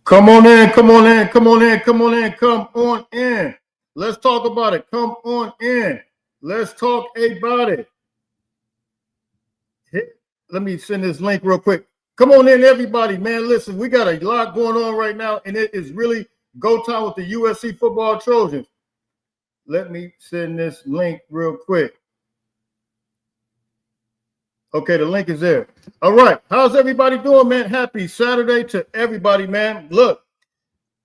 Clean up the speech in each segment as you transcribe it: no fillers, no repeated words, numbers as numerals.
Come on in, come on in, come on in, come on in, come on in. Let's talk about it. Come on in. Let's talk about it. Let me send this link real quick. Come on in, everybody, man. Listen, we got a lot going on right now, and it is really go time with the USC football Trojans. Let me send this link real quick. Okay, the link is there. All right. How's everybody doing, man? Happy Saturday to everybody, man. Look,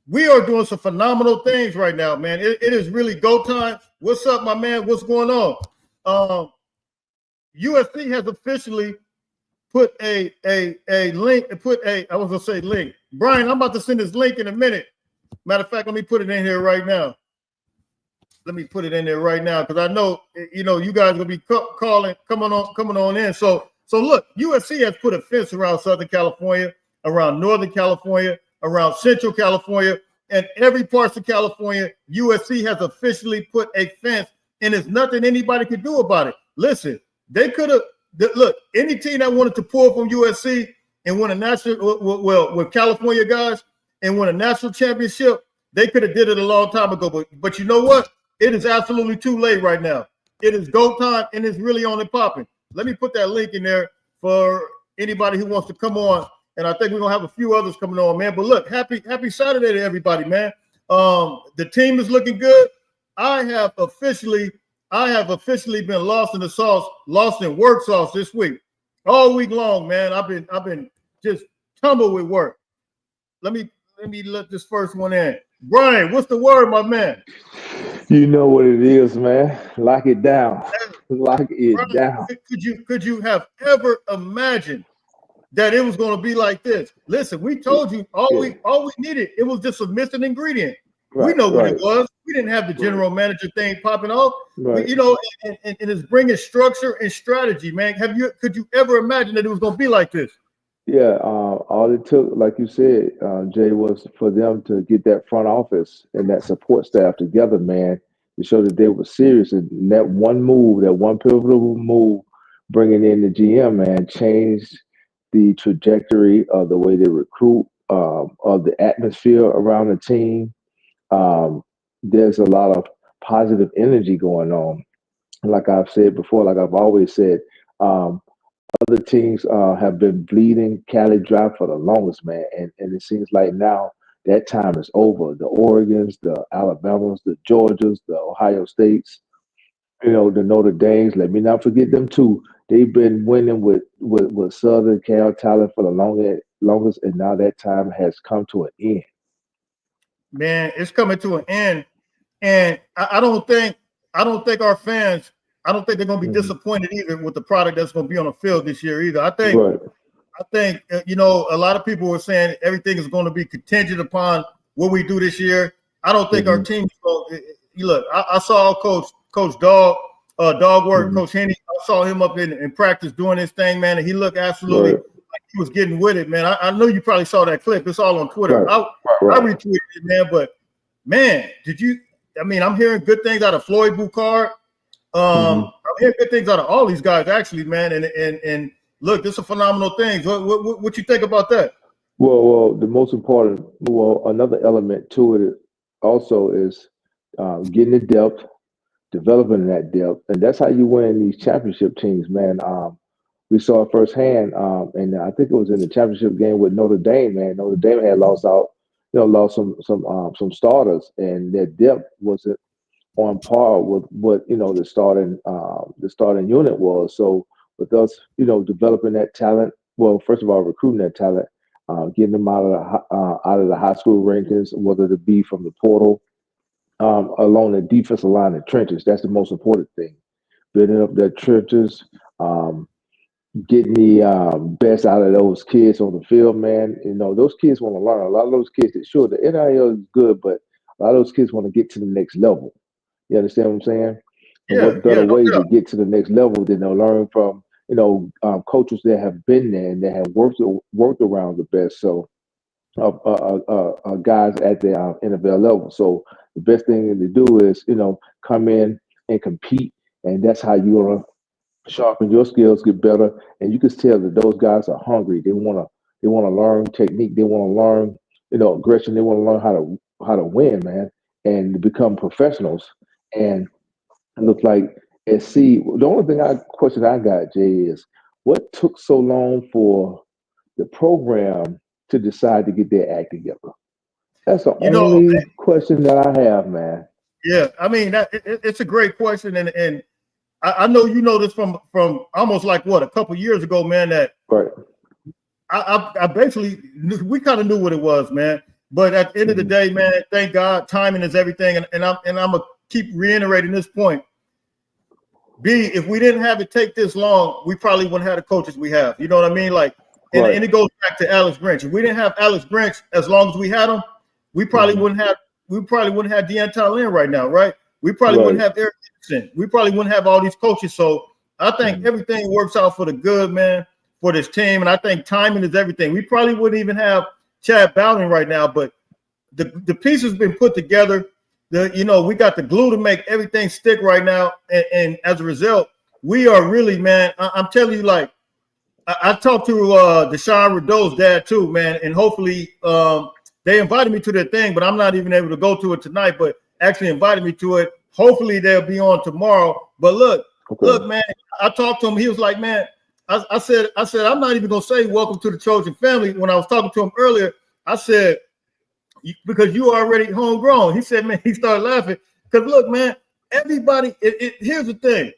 we are doing some phenomenal things right now, man. It is really go time. What's up, my man? What's going on? USC has officially put a link, I was going to say link. Brian, I'm about to send this link in a minute. Matter of fact, let me put it in here right now. Let me put it in there right now because I know, you guys will be coming on in. So look, USC has put a fence around Southern California, around Northern California, around Central California, and every part of California. USC has officially put a fence, and there's nothing anybody can do about it. Listen, they could have, look, any team that wanted to pull from USC and win a national, with California guys and win a national championship, they could have did it a long time ago. But you know what? It is absolutely too late right now. It is go time, and it's really on and popping. Let me put that link in there for anybody who wants to come on. And I think we're gonna have a few others coming on, man. But look, happy Saturday to everybody, man. The team is looking good. I have officially been lost in the sauce, lost in work sauce this week, all week long, man. I've been just tumbled with work. Let me let this first one in. Brian, what's the word, my man? You know what it is, man. Lock it down. Lock it Brian, down. Could you have ever imagined that it was going to be like this? Listen, we told you all we needed. It was just a missing ingredient. Right, we know what right. it was. We didn't have the general manager thing popping off. Right. And it's bringing structure and strategy, man. Could you ever imagine that it was going to be like this? Yeah, all it took, like you said, Jay, was for them to get that front office and that support staff together, man, to show that they were serious. And that one move, that one pivotal move, bringing in the GM, man, changed the trajectory of the way they recruit, of the atmosphere around the team. There's a lot of positive energy going on. Like I've said before, like I've always said, other teams have been bleeding Cali dry for the longest, man. And it seems like now that time is over. The Oregons, the Alabamas, the Georgias, the Ohio States, the Notre Dames. Let me not forget them too. They've been winning with Southern Cal talent for the longest, and now that time has come to an end. Man, it's coming to an end. And I don't think our fans, I don't think they're going to be disappointed either with the product that's going to be on the field this year either. I think a lot of people were saying everything is going to be contingent upon what we do this year. I don't think our team. Look, I saw Coach Dog work, Coach Henny. I saw him up in practice doing his thing, man, and he looked absolutely like he was getting with it, man. I know you probably saw that clip. It's all on Twitter. I retweeted it, man. But man, I'm hearing good things out of Floyd Boucard. I'm hearing good things out of all these guys, actually, man. And look, this is a phenomenal thing. What you think about that? Well, the most important, another element to it also is getting the depth, developing that depth, and that's how you win these championship teams, man. We saw it firsthand, and I think it was in the championship game with Notre Dame, man. Notre Dame had lost some starters, and their depth wasn't on par with what the starting unit was. So with us, developing that talent, well, first of all, recruiting that talent, getting them out of the high school rankings, whether it be from the portal, along the defensive line and trenches. That's the most important thing. Building up their trenches, getting the best out of those kids on the field, man. Those kids want to learn. A lot of those kids, sure, the NIL is good, but a lot of those kids want to get to the next level. You understand what I'm saying? And what better way to get to the next level than to learn from coaches that have been there and that have worked around the best. So guys at the NFL level. So the best thing to do is come in and compete, and that's how you're gonna sharpen your skills, get better, and you can tell that those guys are hungry. They wanna learn technique. They want to learn aggression. They want to learn how to win, man, and to become professionals. And it looks like SC. The only question I got, Jay, is what took so long for the program to decide to get their act together? That's the You know, only question that I have, man. yeah, I mean, it's a great question, and I know you know this from almost like a couple years ago, man. That Right. I basically we kind of knew what it was, man. But at the end of the day, man, thank God, timing is everything, and I'm gonna keep reiterating this point. If we didn't have it take this long, we probably wouldn't have the coaches we have. You know what I mean? Like, and it goes back to Alex Grinch. If we didn't have Alex Grinch as long as we had him, we probably wouldn't have Deanton Lynn right now, right? We probably wouldn't have Eric Dixon. We probably wouldn't have all these coaches. So I think everything works out for the good, man, for this team. And I think timing is everything. We probably wouldn't even have Chad Bowden right now, but the pieces been put together. We got the glue to make everything stick right now. And as a result, we are really, man, I'm telling you, like, I talked to Deshaun Rideau's dad too, man, and hopefully they invited me to their thing, but I'm not even able to go to it tonight, but actually invited me to it. Hopefully they'll be on tomorrow. But look, man, I talked to him. He was like, man, I said, I'm not even going to say welcome to the Trojan family. When I was talking to him earlier, I said, because you are already homegrown. He said, man, he started laughing. Because look, man, everybody, here's the thing.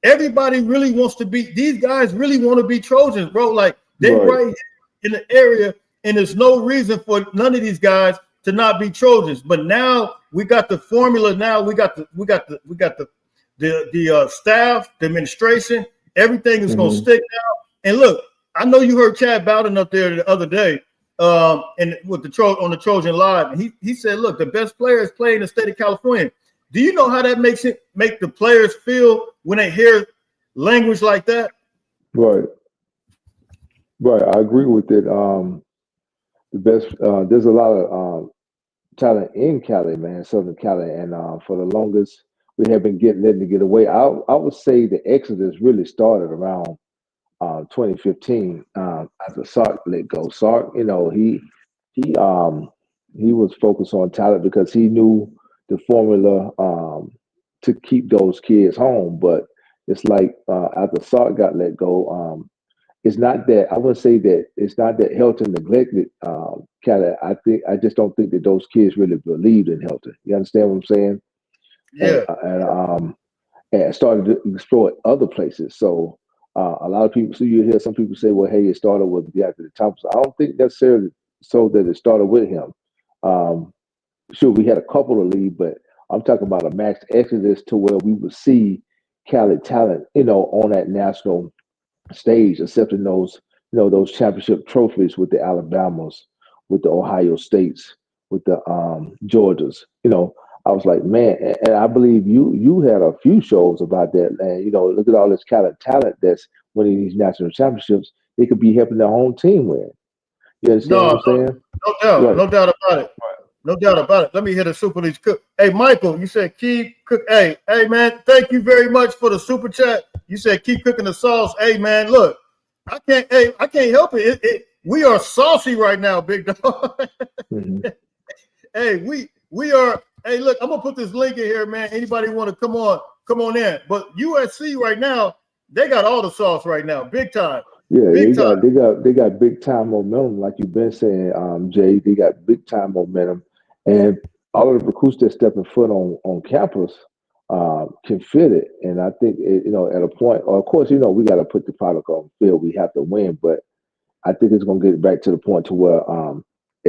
Everybody really wants to be, these guys really want to be Trojans, bro. Like, they right here in the area, and there's no reason for none of these guys to not be Trojans. But now we got the formula. Now we got the staff, the administration, everything is going to stick now. And look, I know you heard Chad Bowden up there the other day, and with on the Trojan Live, and he said, look, the best players play in the state of California. Do you know how that make the players feel when they hear language like that? Right. I agree with it. The best. There's a lot of talent in Cali, man, Southern Cali, and for the longest we have been letting it get away. I would say the exodus really started around 2015 after Sark let go. Sark, he was focused on talent because he knew the formula to keep those kids home. But it's like after Sark got let go, it's not that I would say that it's not that Helton neglected Cali. I just don't think that those kids really believed in Helton. You understand what I'm saying? Yeah. And started to explore other places. So a lot of people, so you hear some people say, well, hey, it started with DeAndre Thompson. I don't think necessarily so that it started with him. Sure, we had a couple of leave, but I'm talking about a max exodus to where we would see Cali talent, on that national stage, accepting those championship trophies with the Alabamas, with the Ohio States, with the Georgias. I was like, man, and I believe you had a few shows about that. And look at all this talent that's winning these national championships. They could be helping their home team win. You understand what I'm saying? No doubt, right. No doubt about it. Right. No doubt about it. Let me hit a super these cook. Hey, Michael, you said keep cook. Hey, man, thank you very much for the super chat. You said keep cooking the sauce. Hey, man, look, I can't help it. We are saucy right now, big dog. Hey, we are. Hey, look, I'm gonna put this link in here, man. Anybody want to come on in? But USC right now, they got all the sauce right now, big time. Yeah, they got big time momentum, like you've been saying, Jay. They got big time momentum, and all of the recruits that stepping foot on campus can fit it. And I think at a point, of course, we got to put the product on field. We have to win, but I think it's going to get back to the point to where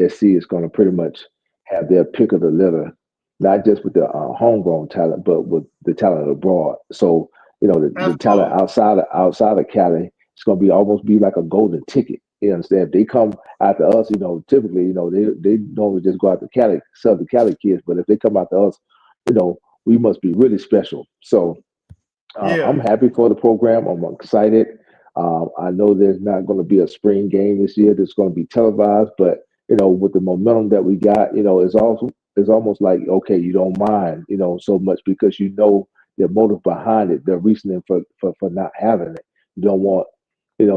SC is going to pretty much have their pick of the litter, not just with the homegrown talent, but with the talent abroad. So the talent outside of Cali, it's going to almost be like a golden ticket. You understand? If they come after us, typically, they normally just go after Cali, Southern Cali kids. But if they come after us, we must be really special. So I'm happy for the program. I'm excited. I know there's not going to be a spring game this year that's going to be televised, but with the momentum that we got, it's almost like, okay, you don't mind, so much because the motive behind it, the reasoning for not having it. You don't want,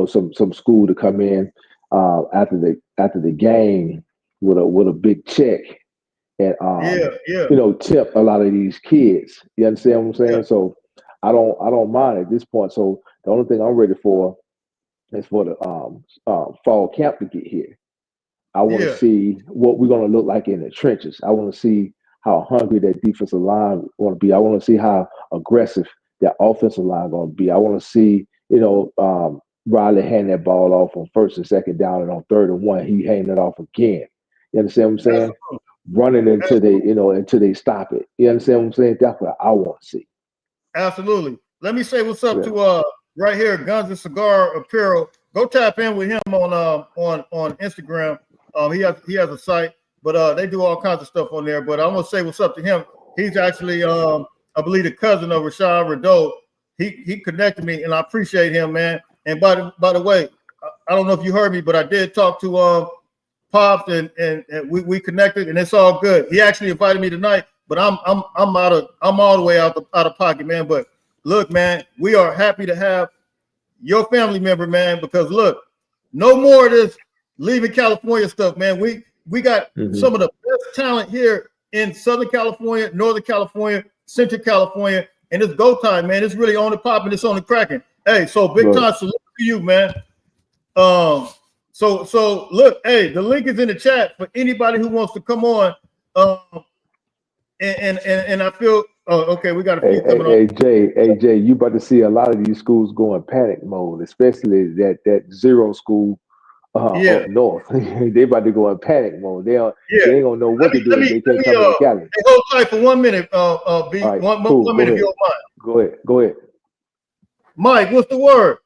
some school to come in after the game with a big check and tip a lot of these kids. You understand what I'm saying? Yeah. So I don't mind at this point. So the only thing I'm ready for is for the fall camp to get here. I want to see what we're going to look like in the trenches. I want to see how hungry that defensive line want to be. I want to see how aggressive that offensive line going to be. I want to see, Riley hand that ball off on first and second down, and on 3rd and 1, he hand it off again. You understand what I'm saying? Running until they stop it. You understand what I'm saying? That's what I want to see. Absolutely. Let me say what's up to right here, Guns and Cigar Apparel. Go tap in with him on Instagram. He has a site, but they do all kinds of stuff on there. But I'm gonna say what's up to him. He's actually I believe the cousin of Rashad Rideau. He connected me, and I appreciate him, man. And by the way, I don't know if you heard me, but I did talk to Pops, and we connected, and it's all good. He actually invited me tonight, but I'm all the way out of pocket, man. But look, man, we are happy to have your family member, man, because look, no more of this leaving California stuff, man. We got some of the best talent here in Southern California, Northern California, Central California, and it's go time, man. It's really on the popping, it's on the cracking. Hey, so big time salute to you, man. So look, hey, the link is in the chat for anybody who wants to come on. And I feel okay, we got a few coming on. Jay, you about to see a lot of these schools go in panic mode, especially that zero school up north. They about to go in panic mode. They ain't gonna know what to do if they can't come to Cali. Hey, hold tight for 1 minute, B. Right, one minute, if you don't mind. Go ahead. Mike, what's the word?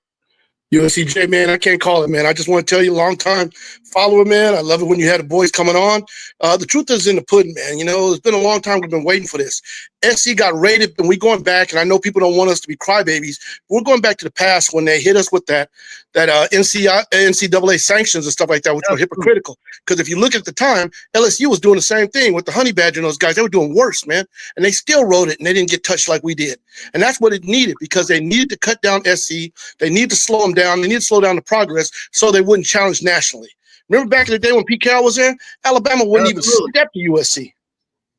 UNCJ, man, I can't call it, man. I just want to tell you, long time follower, man. I love it when you had the boys coming on. The truth is in the pudding, man. It's been a long time we've been waiting for this. SC got rated, and we going back, and I know people don't want us to be crybabies. We're going back to the past when they hit us with that NCAA sanctions and stuff like that, which were hypocritical. Because if you look at the time, LSU was doing the same thing with the Honey Badger and those guys. They were doing worse, man. And they still wrote it, and they didn't get touched like we did. And that's what it needed, because they needed to cut down SC. They needed to slow them down. They needed to slow down the progress so they wouldn't challenge nationally. Remember back in the day when Pete Carroll was there? Alabama wouldn't even step to USC.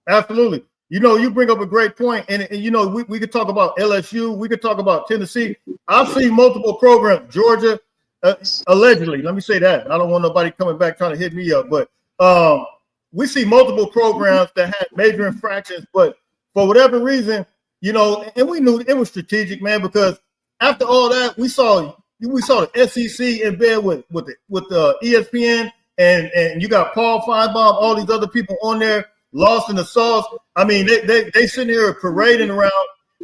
Absolutely. You bring up a great point, and we could talk about LSU, we could talk about Tennessee. I've seen multiple programs, Georgia, allegedly. Let me say that. I don't want nobody coming back trying to hit me up, but we see multiple programs that had major infractions, but for whatever reason, and we knew it was strategic, man, because after all that, we saw the SEC in bed with the ESPN, and you got Paul Feinbaum, all these other people on there, lost in the sauce. I mean, they sitting here parading around,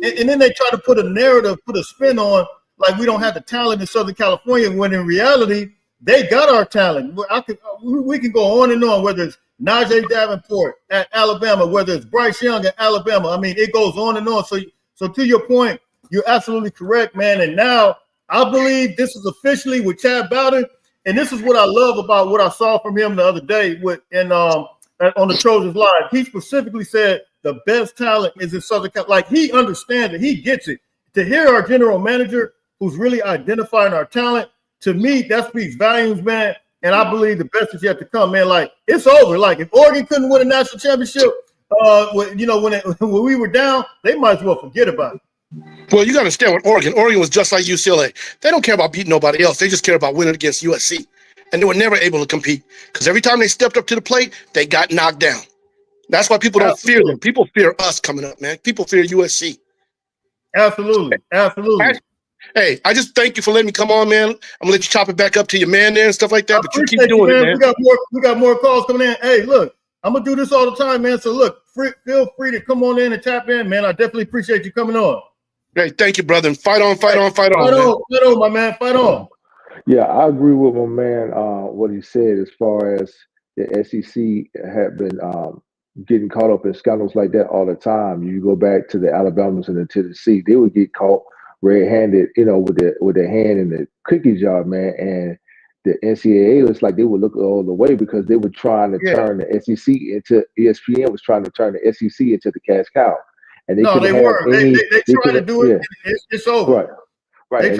and then they try to put a narrative, put a spin on like we don't have the talent in Southern California, when in reality, they got our talent. We can go on and on, whether it's Najee Davenport at Alabama, whether it's Bryce Young at Alabama. I mean, it goes on and on. So to your point, you're absolutely correct, man. And now I believe this is officially with Chad Bowden, and this is what I love about what I saw from him the other day on the Trojans Live. He specifically said the best talent is in Southern California. Like, he understands it. He gets it. To hear our general manager who's really identifying our talent, to me, that speaks volumes, man. And I believe the best is yet to come, man. Like, it's over. Like, if Oregon couldn't win a national championship, when we were down, they might as well forget about it. Well, you got to understand with Oregon. Oregon was just like UCLA. They don't care about beating nobody else. They just care about winning against USC. And they were never able to compete, because every time they stepped up to the plate, they got knocked down. That's why people don't fear them. People fear us coming up, man. People fear USC. Absolutely. Hey, I just thank you for letting me come on, man. I'm gonna let you chop it back up to your man there and stuff like that. But you keep doing it, man. We got more calls coming in. Hey, look, I'm gonna do this all the time, man. So look, feel free to come on in and tap in, man. I definitely appreciate you coming on. Hey, thank you, brother. And fight on, fight on, my man. Fight on. Yeah, I agree with my man. What he said as far as the SEC had been getting caught up in scandals like that all the time. You go back to the Alabamas and the Tennessee, they would get caught red-handed, with their hand in the cookie jar, man. And the NCAA was like they would look all the way, because they were trying to turn the SEC into ESPN was trying to turn the SEC into the cash cow. And they were. They tried to do it. Yeah. It's over. Right. And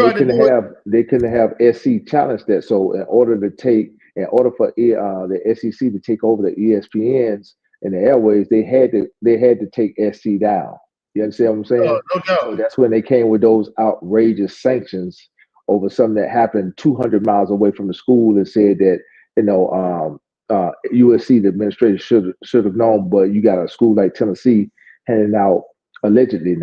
they couldn't have SC challenge that. So in order to take in order for the SEC to take over the ESPNs and the airways, they had to take SC down. You understand what I'm saying? No doubt. So that's when they came with those outrageous sanctions over something that happened 200 miles away from the school and said that, USC, the administrator should have known, but you got a school like Tennessee handing out, allegedly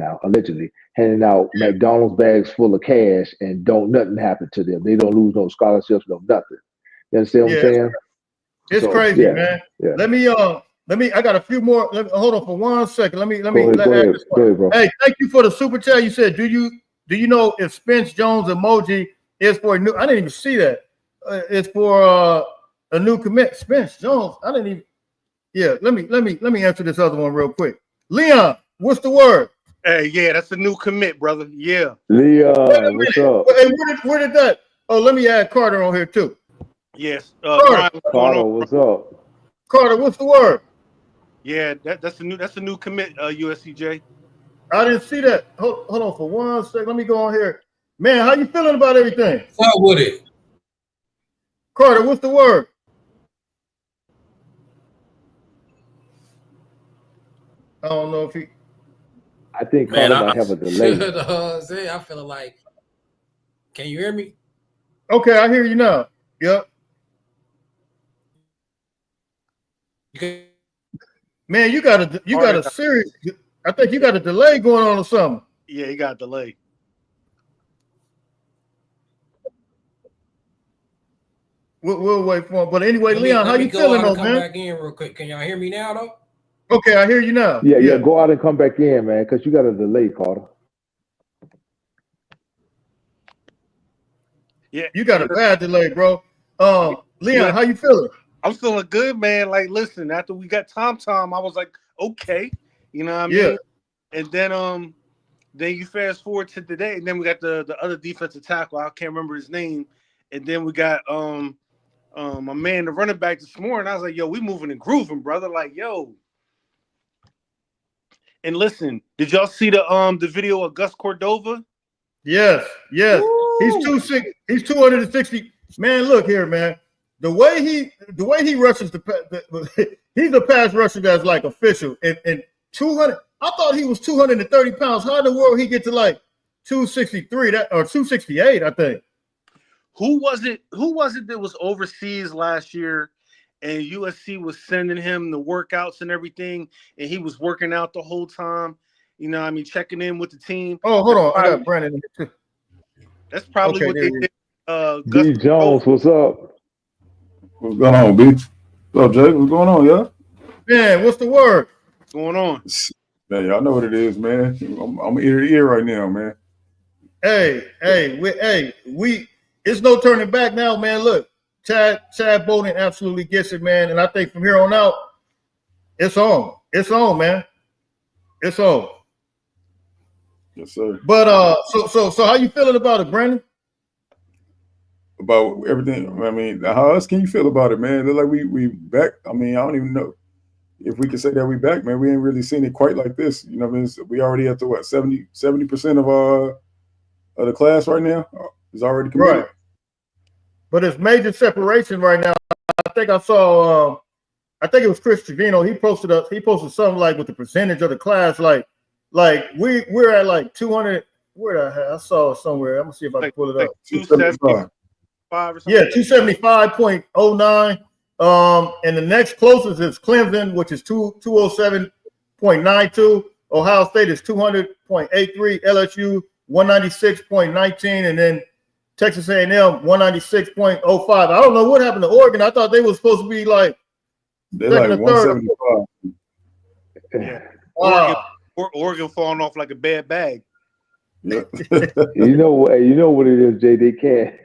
handing out McDonald's bags full of cash and don't nothing happen to them. They don't lose no scholarships, no nothing. You understand what I'm saying? It's crazy, man. Yeah. Let me. I got a few more. Hold on for 1 second. Let me. Go ahead, bro. Hey, thank you for the super chat. You said, do you know if Spence Jones emoji is for a new? I didn't even see that. It's for a new commit. Spence Jones. I didn't even. Yeah. Let me answer this other one real quick. Leon, what's the word? Hey, yeah, that's a new commit, brother. Yeah. Leon, what's up? Hey, where did that? Oh, let me add Carter on here too. Yes. Carter, what's up? Carter, what's the word? Yeah, that's a new commit, USCJ. I didn't see that. Hold on for 1 second. Let me go on here. Man, how you feeling about everything? What with it? Carter, what's the word? I don't know if he. I think Carter might have a delay. I'm feeling like. Can you hear me? Okay, I hear you now. Yep. Man, you got a serious. I think you got a delay going on or something. Yeah, you got a delay. We'll wait for him. But anyway, Leon, how you feeling, though, man? Come back in real quick. Can y'all hear me now, though? Okay, I hear you now. Yeah. Go out and come back in, man, because you got a delay, Carter. Yeah, you got a bad delay, bro. Leon, how you feeling? I'm feeling good, man. Like, listen, after we got Tom, I was like, okay, you know what I mean? And then you fast forward to today, and then we got the other defensive tackle. I can't remember his name. And then we got my man, the running back this morning. I was like, yo, we moving and grooving, brother. Like, yo. And listen, did y'all see the video of Gus Cordova? Yes. Woo! He's 260. Man, look here, man. The way he rushes he's a pass rusher that's like official. And 200. I thought he was 230 pounds. How in the world he get to like 263 or 268? I think. Who was it that was overseas last year, and USC was sending him the workouts and everything, and he was working out the whole time? You know, what I mean, checking in with the team. Oh, hold on, I got Brandon in here too. That's probably what they did. D. Jones, what's up? What's going on, B? What's up, Jay? What's going on, y'all? Man, what's the word? What's going on? Man, y'all know what it is, man. I'm ear to ear right now, man. We it's no turning back now, man. Look, Chad Bowden absolutely gets it, man. And I think from here on out, it's on. It's on, man. It's on. Yes, sir. But so how you feeling about it, Brandon? About everything. I mean, how else can you feel about it, man? Look like we back. I mean, I don't even know if we can say that we back, man. We ain't really seen it quite like this. You know what I mean? We already at the 70% of the class right now is already committed. Right. But it's major separation right now. I think I saw I think it was Chris Trevino. He posted something like with the percentage of the class, like we're at like 200. Where I saw it somewhere. I'm gonna see if I can pull it up. 275 or something. Yeah, 275.09. And the next closest is Clemson, which is 207.92. Ohio State is 200.83. LSU 196.19, and then Texas A&M 196.05. I don't know what happened to Oregon. I thought they were supposed to be like they're like 175. Yeah. Oregon falling off like a bad bag. Yeah. you know what it is, Jay. They're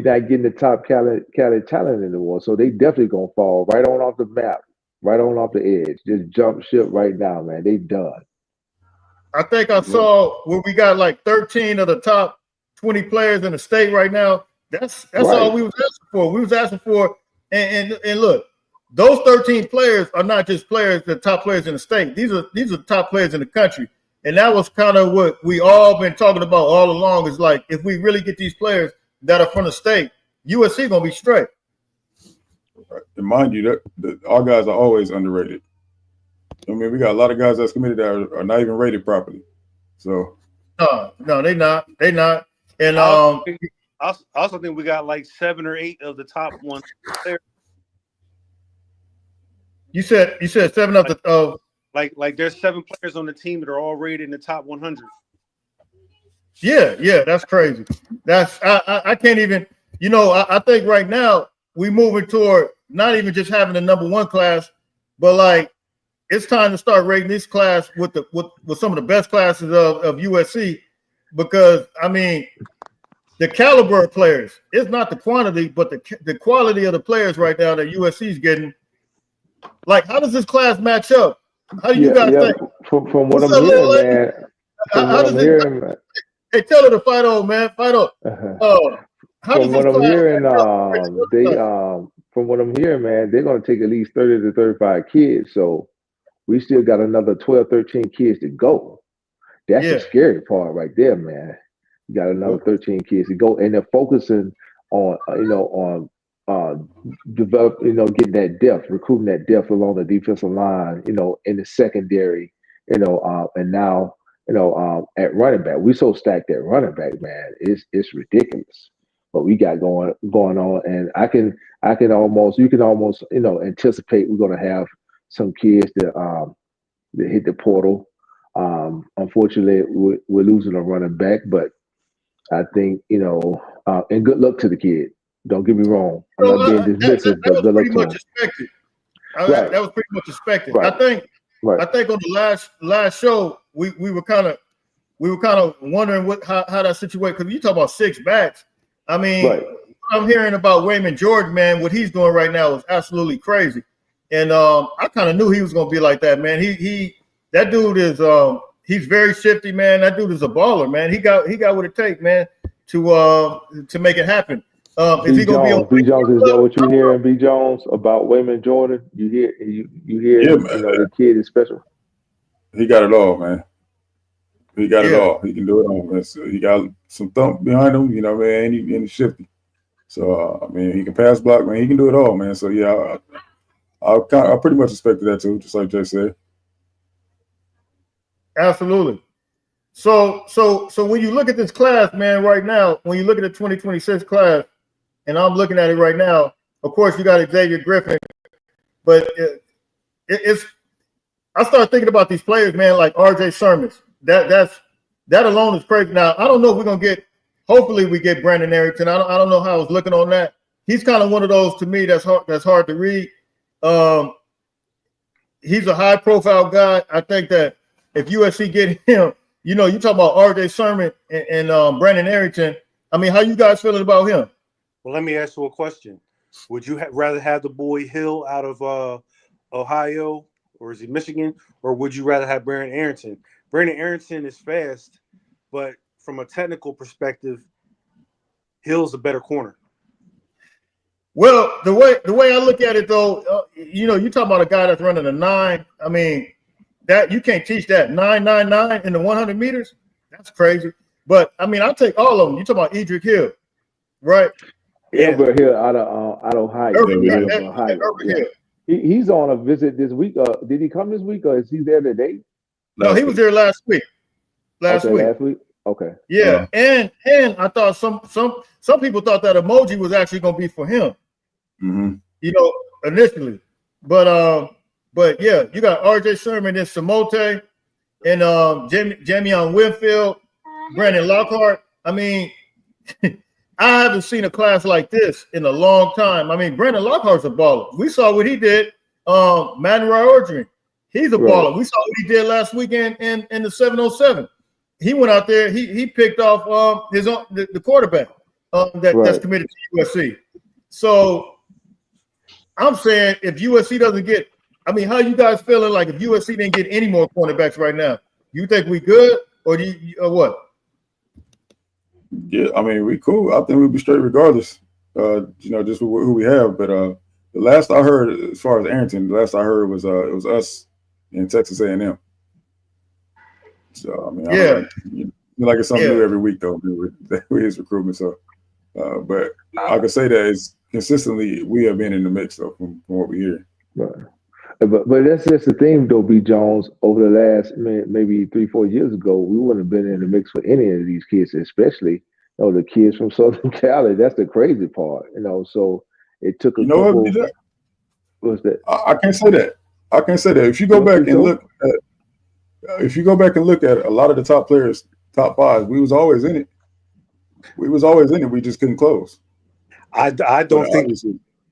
not getting the top Cali talent anymore, so they definitely gonna fall right on off the map, right on off the edge. Just jump ship right now, man. They done. I think I saw where we got like 13 of the top 20 players in the state right now. That's right. All we was asking for. We was asking for, and look, those 13 players are not just players, the top players in the state. These are the top players in the country. And that was kind of what we all been talking about all along, is like, if we really get these players that are from the state, USC gonna be straight. and mind you, that our guys are always underrated. I mean, we got a lot of guys that's committed that are not even rated properly. So no, they not. And I also think we got like 7 or 8 of the top ones there. You said 7 of like there's 7 players on the team that are all rated in the top 100. Yeah, that's crazy. That's I can't even. I think right now we moving toward not even just having the number 1 class, but like it's time to start rating this class with some of the best classes of USC, because I mean the caliber of players. It's not the quantity, but the quality of the players right now that USC is getting. Like, how does this class match up? How do you guys think? From what I'm hearing, man. From what I'm hearing, man. Hey, tell her to fight on, man. Fight on. From what I'm hearing, from what I'm hearing, man, they're going to take at least 30 to 35 kids. So we still got another 12, 13 kids to go. That's the scary part right there, man. You got another 13 kids to go, and they're focusing on, develop, getting that depth, recruiting that depth along the defensive line, in the secondary, and now, at running back. We so stacked at running back, man. It's ridiculous what we got going on, and you can almost anticipate we're going to have some kids that hit the portal. Unfortunately, we're losing a running back, but I think and good luck to the kid. Don't get me wrong. I'm not being dismissive, but good luck to him. Expected. Right. That was pretty much expected. Right. I think on the last show we were kind of wondering how that situation, because you talk about 6 backs. I mean, what I'm hearing about Raymond Jordan, man, what he's doing right now is absolutely crazy. And I kind of knew he was going to be like that, man. That dude is he's very shifty, man. That dude is a baller, man. He got what it takes, man, to make it happen. Is he going to be on B. Jones? Is that what you hearing, B. Jones, about Raymond Jordan? You hear the kid is special. He got it all, man. He got it all. He can do it all, man. So he got some thump behind him, man, and he's shifty. So I mean, he can pass block, man. He can do it all, man. So yeah, I pretty much expected that too, just like Jay said. Absolutely. So when you look at this class, man, right now, when you look at the 2026 class, and I'm looking at it right now, of course you got Xavier Griffin, but it's I start thinking about these players, man, like RJ Sermon. That alone is crazy. Now I don't know if we're gonna get. Hopefully we get Brandon Arrington. I don't know how I was looking on that. He's kind of one of those to me that's hard to read. He's a high profile guy. I think that if USC get him, you talk about RJ Sermon and Brandon Arrington. I mean, how you guys feeling about him? Well, let me ask you a question. Would you rather have the boy Hill out of Ohio, or is he Michigan, or would you rather have Brandon Arrington? Brandon Arrington is fast, but from a technical perspective, Hill's a better corner. Well, the way I look at it, though, you talk about a guy that's running a 9. I mean, that you can't teach that 9.99 in the 100 meters. That's crazy. But I mean, I'll take all of them. You talk about Edric Hill, right? Yeah, but Hill out of Ohio. Hill. He's on a visit this week. Did he come this week, or is he there today? No, he was there last week. Last week. Okay. Yeah, and I thought some people thought that emoji was actually going to be for him. Mm-hmm. Initially, but yeah, you got RJ Sermon and Samote and Jamion Winfield, Brandon Lockhart. I mean, I haven't seen a class like this in a long time. I mean, Brandon Lockhart's a baller. We saw what he did. Manuel Ordrin, he's a baller. We saw what he did last weekend in the 707. He went out there. He picked off the quarterback that's committed to USC. So I'm saying if USC doesn't get, I mean, how you guys feeling like if USC didn't get any more cornerbacks right now? You think we good or what? Yeah, I mean, we cool. I think we'd be straight regardless. Just who we have. But the last I heard, as far as Arrington, the last I heard was it was us in Texas A&M. So I mean, like it's something new every week though with his recruitment. So, but I can say that consistently we have been in the mix though from what we hear. Right. But that's just the thing, though, B. Jones. Over the last maybe 3-4 years ago, we wouldn't have been in the mix with any of these kids, especially the kids from Southern Cali. That's the crazy part, So it took a couple. What's that? I can't say that. I can't say that. If you go back and look at a lot of the top players, top five, we was always in it. We just couldn't close. I don't think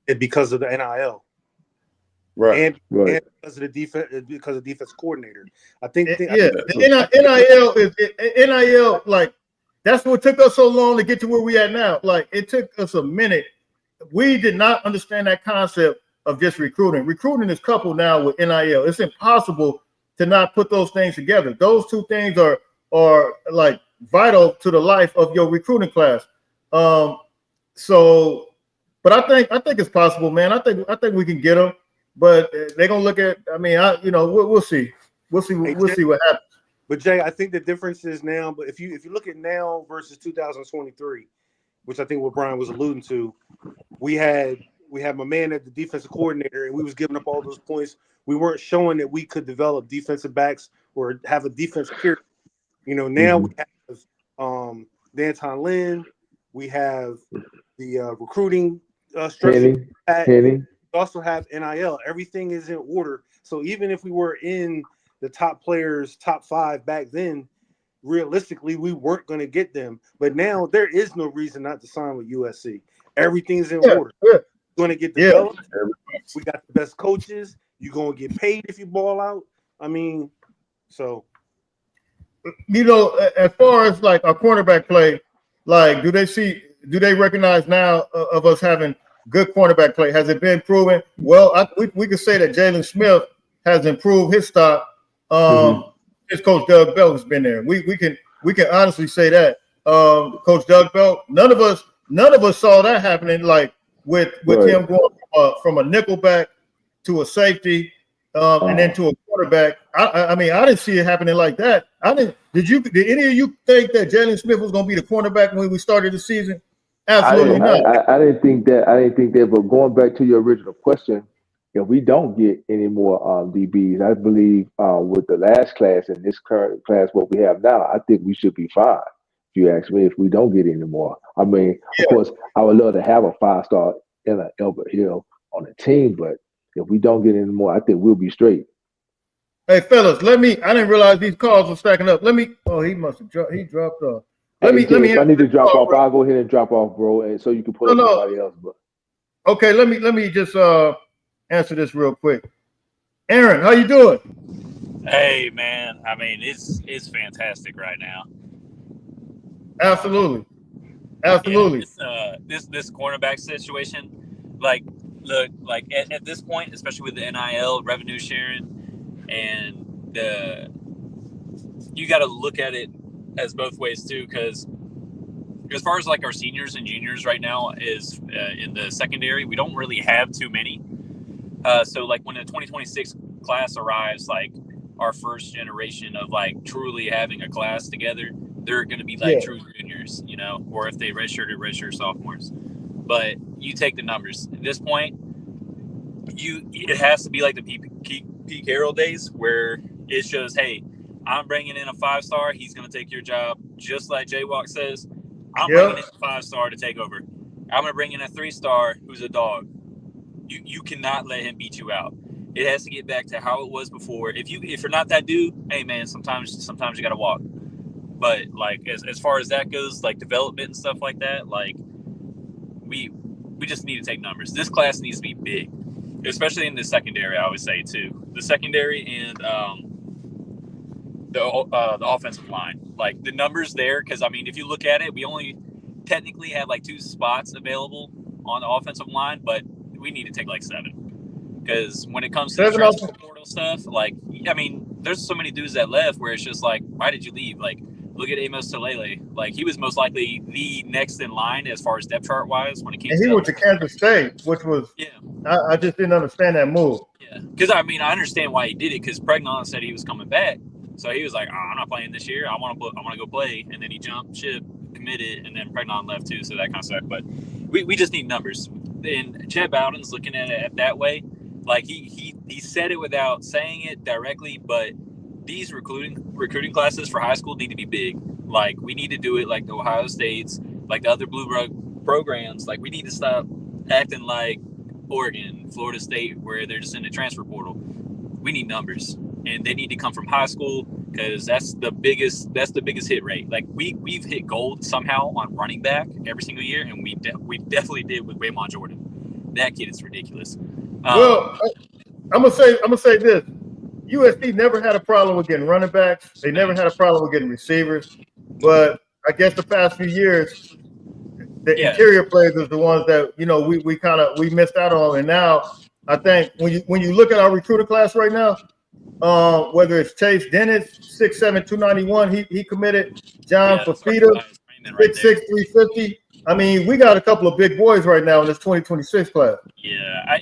it because of the NIL. Right. And because of the defense coordinator. I think the NIL like that's what took us so long to get to where we at now. Like it took us a minute. We did not understand that concept of just recruiting. Recruiting is coupled now with NIL. It's impossible to not put those things together. Those two things are like vital to the life of your recruiting class. But I think it's possible, man. I think we can get them. But they're gonna look at. I mean, we'll see. We'll see what happens. But Jay, I think the difference is now. But if you look at now versus 2023, which I think what Brian was alluding to, we had my man at the defensive coordinator, and we was giving up all those points. We weren't showing that we could develop defensive backs or have a defense period. Now we have Danton Lynn, we have the recruiting structure. Penny. We also have NIL. Everything is in order. So even if we were in the top players, top five back then, realistically, we weren't going to get them. But now there is no reason not to sign with USC. Everything's in order. You're going to get developed. We got the best coaches. You're going to get paid if you ball out. I mean, so. As far as like our cornerback play, like do they recognize now of us having good cornerback play? Has it been proven? Well, we could say that Jalen Smith has improved his stock. His coach Doug Belt has been there. We can honestly say that. Coach Doug Belt, none of us saw that happening like with him going from a nickelback to a safety and then to a quarterback. I mean, I didn't see it happening like that. Did any of you think that Jalen Smith was going to be the cornerback when we started the season? Absolutely not. I didn't think that. But going back to your original question, if we don't get any more DBs, I believe with the last class and this current class, what we have now, I think we should be fine. If you ask me, if we don't get any more, I mean, of course, I would love to have a 5-star in an Albert Hill on the team, but if we don't get any more, I think we'll be straight. Hey, fellas, I didn't realize these calls were stacking up. He must have dropped. He dropped off. If I need to drop off, I'll go ahead and drop off, bro, and so you can put somebody else. But okay, let me just answer this real quick. Aaron, how you doing? Hey, man. I mean, it's fantastic right now. Absolutely. Yeah, this cornerback situation, look, at this point, especially with the NIL revenue sharing, and you got to look at it as both ways too, because as far as like our seniors and juniors right now is in the secondary, we don't really have too many. So like when the 2026 class arrives, like our first generation of like truly having a class together, they're going to be like true juniors, or if they redshirt sophomores. But you take the numbers at this point, it has to be like the Pete Carroll days where it shows, hey, I'm bringing in a 5-star. He's going to take your job. Just like Jaywalk says, I'm bringing in a 5-star to take over. I'm going to bring in a 3-star who's a dog. You cannot let him beat you out. It has to get back to how it was before. If you're not that dude, hey man, sometimes you got to walk. But like as far as that goes, like development and stuff like that, like we just need to take numbers. This class needs to be big, especially in the secondary. I would say too, the secondary and the offensive line. Like the numbers there, because I mean, if you look at it, we only technically have like 2 spots available on the offensive line, but we need to take like 7. Because when it comes to the transfer portal stuff, like, I mean, there's so many dudes that left where it's just like, why did you leave? Like, look at Amos Talele. Like, he was most likely the next in line as far as depth chart wise when it came to. He went to Kansas State, which was, I just didn't understand that move. Yeah, because I mean, I understand why he did it. Because Pregnon said he was coming back, so he was like, I'm not playing this year. I want to go play, and then he jumped ship, committed, and then Pregnon left too. So that kind of sucked. But we just need numbers. and Chet Bowden's looking at it that way. Like he said it without saying it directly, but these recruiting classes for high school need to be big. Like we need to do it like the Ohio States, like the other blue programs. Like we need to stop acting like Oregon, Florida State, where they're just in the transfer portal. We need numbers, and they need to come from high school because that's the biggest hit rate. Like we've hit gold somehow on running back every single year, and we definitely did with Waymon Jordan. That kid is ridiculous. Well, I'm gonna say this: USC never had a problem with getting running backs. They never had a problem with getting receivers. But I guess the past few years, the interior players are the ones that we missed out on. And now I think when you look at our recruiter class right now, whether it's Chase Dennis, 6'7", 291, he committed. John Fafita, 6'6", 350. I mean, we got a couple of big boys right now in this 2026 class. Yeah,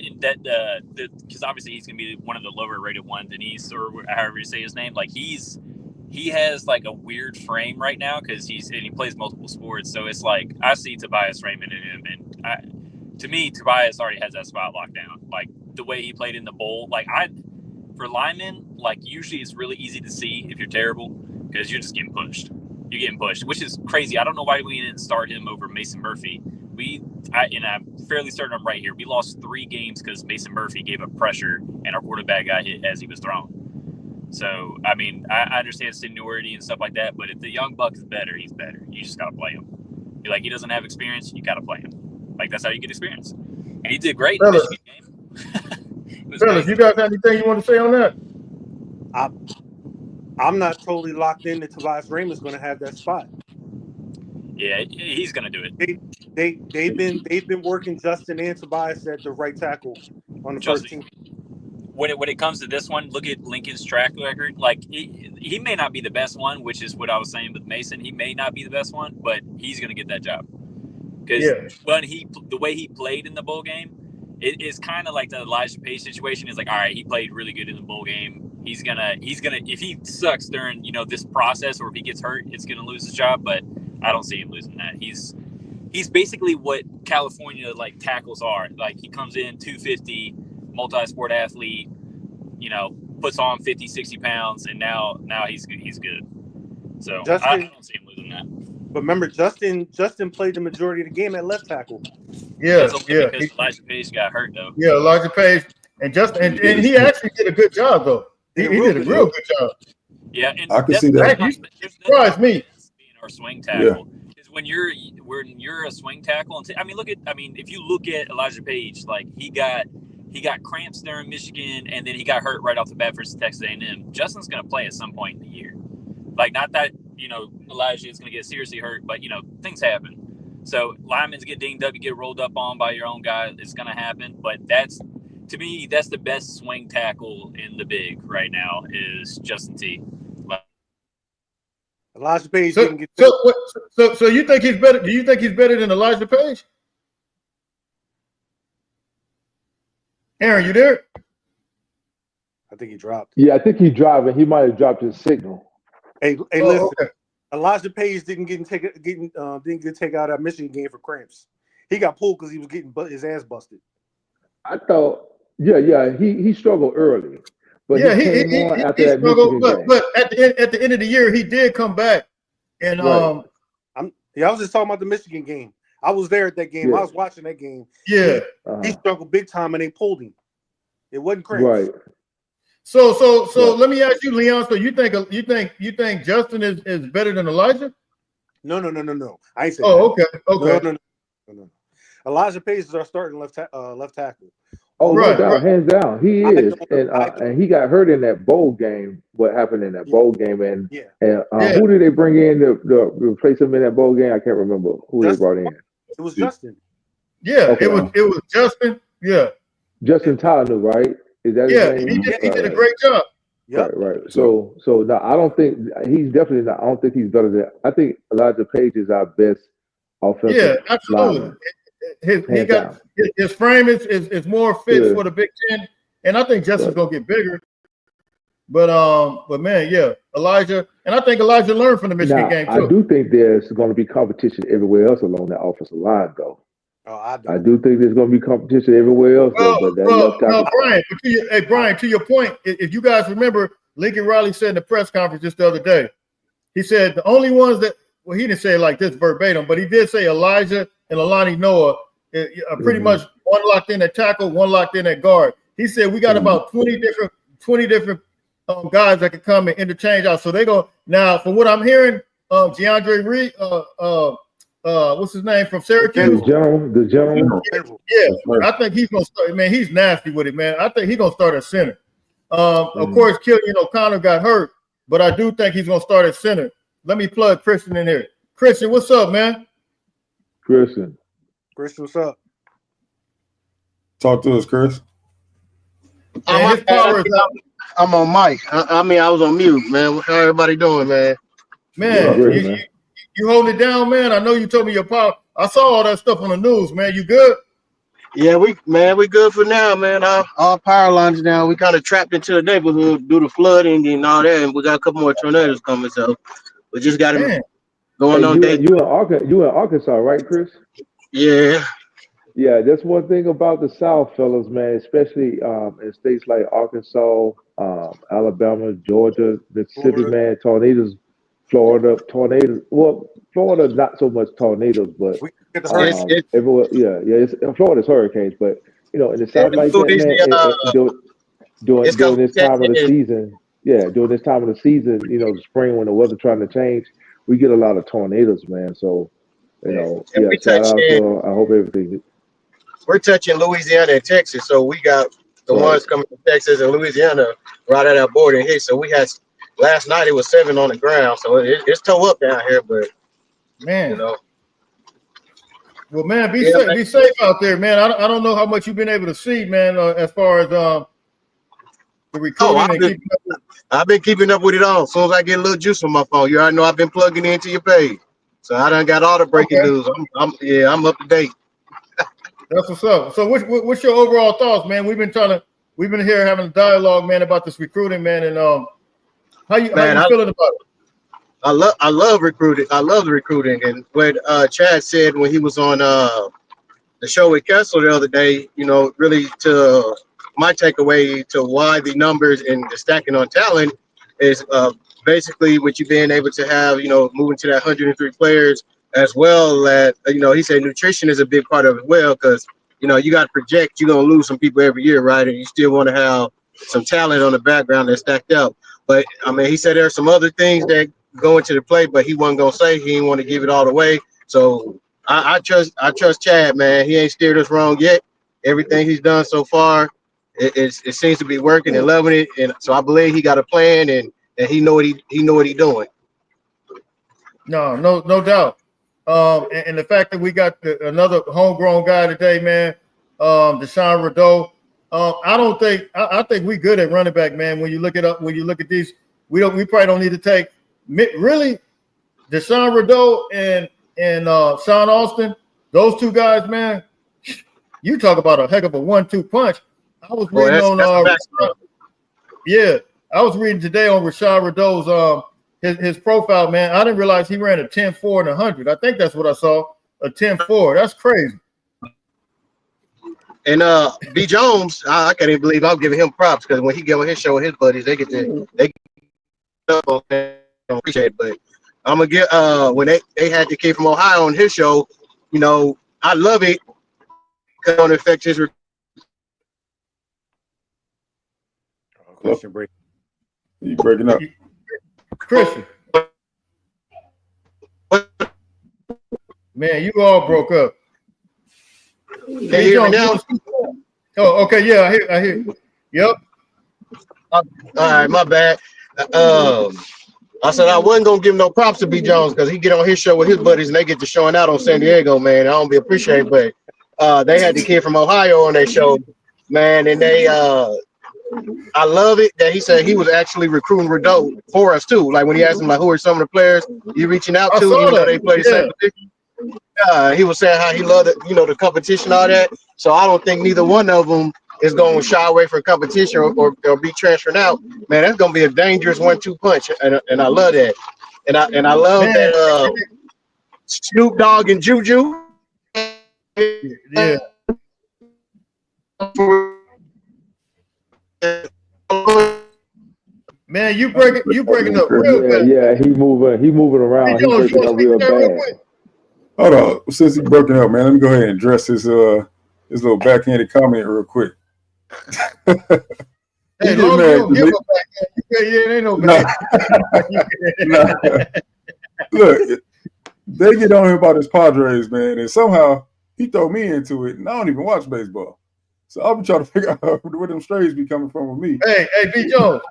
because obviously he's gonna be one of the lower rated ones, Denise, or however you say his name. Like he has like a weird frame right now because he plays multiple sports. So it's like I see Tobias Raymond in him, and to me, Tobias already has that spot locked down. Like the way he played in the bowl, for linemen, like usually it's really easy to see if you're terrible because you're just getting pushed. You're getting pushed, which is crazy. I don't know why we didn't start him over Mason Murphy. I'm fairly certain I'm right here. We lost 3 games because Mason Murphy gave up pressure and our quarterback got hit as he was thrown. So, I mean, I understand seniority and stuff like that, but if the young buck is better, he's better. You just got to play him. You're like, he doesn't have experience, you got to play him. Like, that's how you get experience. And he did great in the Michigan game. Fellas, you guys have anything you want to say on that? I'm not totally locked in that Tobias Raymond's going to have that spot. Yeah, he's going to do it. They've been working Justin and Tobias at the right tackle on the first team. When it comes to this one, look at Lincoln's track record. Like he may not be the best one, which is what I was saying with Mason. He may not be the best one, but he's going to get that job because the way he played in the bowl game, it is kind of like the Elijah Page situation. Is like, all right, he played really good in the bowl game. He's gonna if he sucks during this process or if he gets hurt, it's gonna lose his job. But I don't see him losing that. He's basically what California like tackles are. Like he comes in 250, multi-sport athlete, puts on 50, 60 pounds, and now he's good. So I don't see him losing that. But remember, Justin played the majority of the game at left tackle. Yeah, because Elijah Page got hurt though. Yeah, Elijah Page and Justin, and he actually did a good job though. He did a real good job. Yeah, and I can see that. Surprised me. Being our swing tackle is when you're a swing tackle. And if you look at Elijah Page, like he got cramps during Michigan, and then he got hurt right off the bat versus Texas A&M. Justin's going to play at some point in the year. Like not that Elijah is going to get seriously hurt, but things happen. So linemen get dinged up, you get rolled up on by your own guy. It's going to happen, but to me, that's the best swing tackle in the big right now is Justin T. Elijah Page didn't get so you think he's better? Do you think he's better than Elijah Page? Aaron, you there? I think he dropped. Yeah, I think he's driving. He might have dropped his signal. Hey, listen. Okay. Elijah Page didn't get taken out of that Michigan game for cramps. He got pulled because he was getting his ass busted. I thought. Yeah, he struggled early, but he came on after that struggled. Michigan game. But at the end of the year, he did come back. And right. I was just talking about the Michigan game. I was there at that game. I was watching that game. Yeah, he struggled big time, and they pulled him. It wasn't crazy. Right. So let me ask you, Leon. So you think Justin is better than Elijah? No. I ain't saying. Oh, that. Okay. No. Elijah Pace is our starting left tackle. Oh, right, no doubt, hands down, he is, and he got hurt in that bowl game. What happened in that bowl game? And who did they bring in to replace him in that bowl game? I can't remember who they brought in. It was Justin. Yeah, okay. it was Justin. Yeah, Justin Tyler, right? Is that his name? He did a great job. Yep. Right. So no, I don't think he's definitely not. I don't think he's better than. I think Elijah Page is our best offensive. Yeah, absolutely. Lineman. His frame is more fit for the Big Ten, and I think Justin's gonna get bigger. But man, Elijah, and I think Elijah learned from the Michigan game too. I do think there's going to be competition everywhere else along that offensive line, though. Oh, I do. I do think there's going to be competition everywhere else, though. But that left tackle. No, Brian. Brian, to your point, if you guys remember, Lincoln Riley said in the press conference just the other day, he said the only ones that, well, he didn't say it like this verbatim, but he did say Elijah and Alani Noah are pretty much one locked in at tackle, one locked in at guard. He said we got about 20 different guys that can come and interchange out. So they go now. From what I'm hearing, DeAndre Reed, what's his name from Syracuse? The general. Yeah, I think he's gonna start. Man, he's nasty with it, man. I think he's gonna start at center. Of course, Killian O'Connor got hurt, but I do think he's gonna start at center. Let me plug Christian in here. Christian, what's up, man? Christian, what's up? Talk to us, Chris. And his power is out. I'm on mic. I mean, I was on mute, man. How everybody doing, man? Man, you holding it down, man. I know you told me your power. I saw all that stuff on the news, man. You good? Yeah, we good for now, man. Our power lines down. We kind of trapped into the neighborhood due to flooding and all that, and we got a couple more tornadoes coming, so we just got to going on. You in Arkansas, right, Chris? Yeah. Yeah, that's one thing about the South, fellas, man, especially in states like Arkansas, Alabama, Georgia, Mississippi, man, tornadoes, Florida, tornadoes. Well, Florida, not so much tornadoes, but everywhere, it's Florida's hurricanes, but in the South like that, man, during this time of the season, during this time of the season, the spring when the weather trying to change, we get a lot of tornadoes, man. So, shout out to I hope everything. We're touching Louisiana and Texas, so we got the ones coming from Texas and Louisiana right at our border here. So we had last night it was 7 on the ground, so it's toe up down here. But man, well, man, be safe out there, man. I don't know how much you've been able to see, man, as far as the recruiting. I've been keeping up with it all. As soon as I get a little juice on my phone, you already know I've been plugging into your page, so I done got all the breaking news. I'm up to date. That's what's up. So what's your overall thoughts, man? We've been here having a dialogue, man, about this recruiting, man, and how you feeling about it? I love recruiting. I love the recruiting, and what Chad said when he was on the show with Kessler the other day, really to my takeaway to why the numbers and the stacking on talent is basically what you being able to have, moving to that 103 players. As well as, he said nutrition is a big part of it well, because, you got to project you're going to lose some people every year, right? And you still want to have some talent on the background that's stacked up. But, he said there are some other things that go into the play, but he wasn't going to say. He didn't want to give it all away. So I trust Chad, man. He ain't steered us wrong yet. Everything he's done so far, it seems to be working and loving it. And so I believe he got a plan and he know what he's doing. No doubt. And the fact that we got another homegrown guy today, man, Deshaun Rideau. I think we good at running back, man. When you look at these, we probably don't need to take really Deshaun Rideau and Sean Austin. Those two guys, man. You talk about a heck of a 1-2 punch. I was reading I was reading today on Rashad Rideau's his profile, man. I didn't realize he ran a 10.4 and 100. I think that's what I saw, a 10.4. That's crazy. And B. Jones, I can't even believe I'm giving him props, because when he get on his show with his buddies, they appreciate it. But I'm gonna get when they had the kid from Ohio on his show, I love it because it don't affect his. You breaking up. Christian. Man, you all broke up. Can you hear me now? Oh, okay. Yeah, I hear you. Yep. All right, my bad. I said I wasn't gonna give no props to B. Jones because he get on his show with his buddies and they get to showing out on San Diego, man. I don't be appreciated, but they had the kid from Ohio on their show, man, and they I love it that he said he was actually recruiting Rideau for us too. Like when he asked him, like, who are some of the players you reaching out to, even though they play the same position. He was saying how he loved it, the competition, all that. So I don't think neither one of them is going to shy away from competition or be transferring out. Man, that's going to be a dangerous 1-2 punch, and I love that. And I love that Snoop Dogg and Juju Yeah. Man, you breaking up real Yeah, bad. yeah, he moving Hey, around. He Jones, you breaking want to up speak to real that real bad. quick? Hold on. Since he broken up, man, let me go ahead and address his little backhanded comment real quick. Hey, as He get long as you mad don't to give me. a back, yeah, it ain't no Nah, back. nah. Look, they get on him about his Padres, man, and somehow he throw me into it, and I don't even watch baseball. So I'll be trying to figure out where them strays be coming from with me. Hey, B. Jones,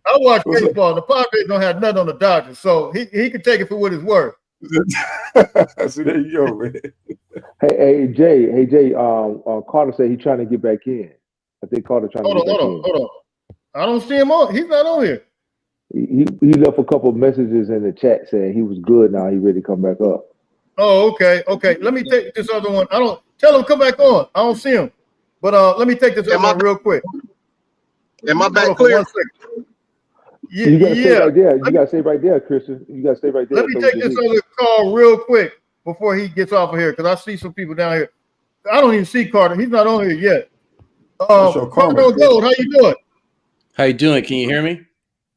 I watch What's up? baseball. The Padres don't have nothing on the Dodgers, so he can take it for what it's worth. See, there you go, man. Hey, Jay, Carter said he's trying to get back in. I think Carter trying to get back in. Hold on. I don't see him on. He's not on here. He left a couple of messages in the chat saying he was good now. He ready to come back up. Oh, okay. Let me take this other one. I don't tell him come back on. I don't see him. But let me take this other one real quick. Am I back For clear? 1 second. You gotta stay right there. You gotta stay right there, Christian. You gotta stay right there. Let me take this other call real quick before he gets off of here, because I see some people down here. I don't even see Carter. He's not on here yet. Carter Gold, how you doing? How you doing? Can you hear me?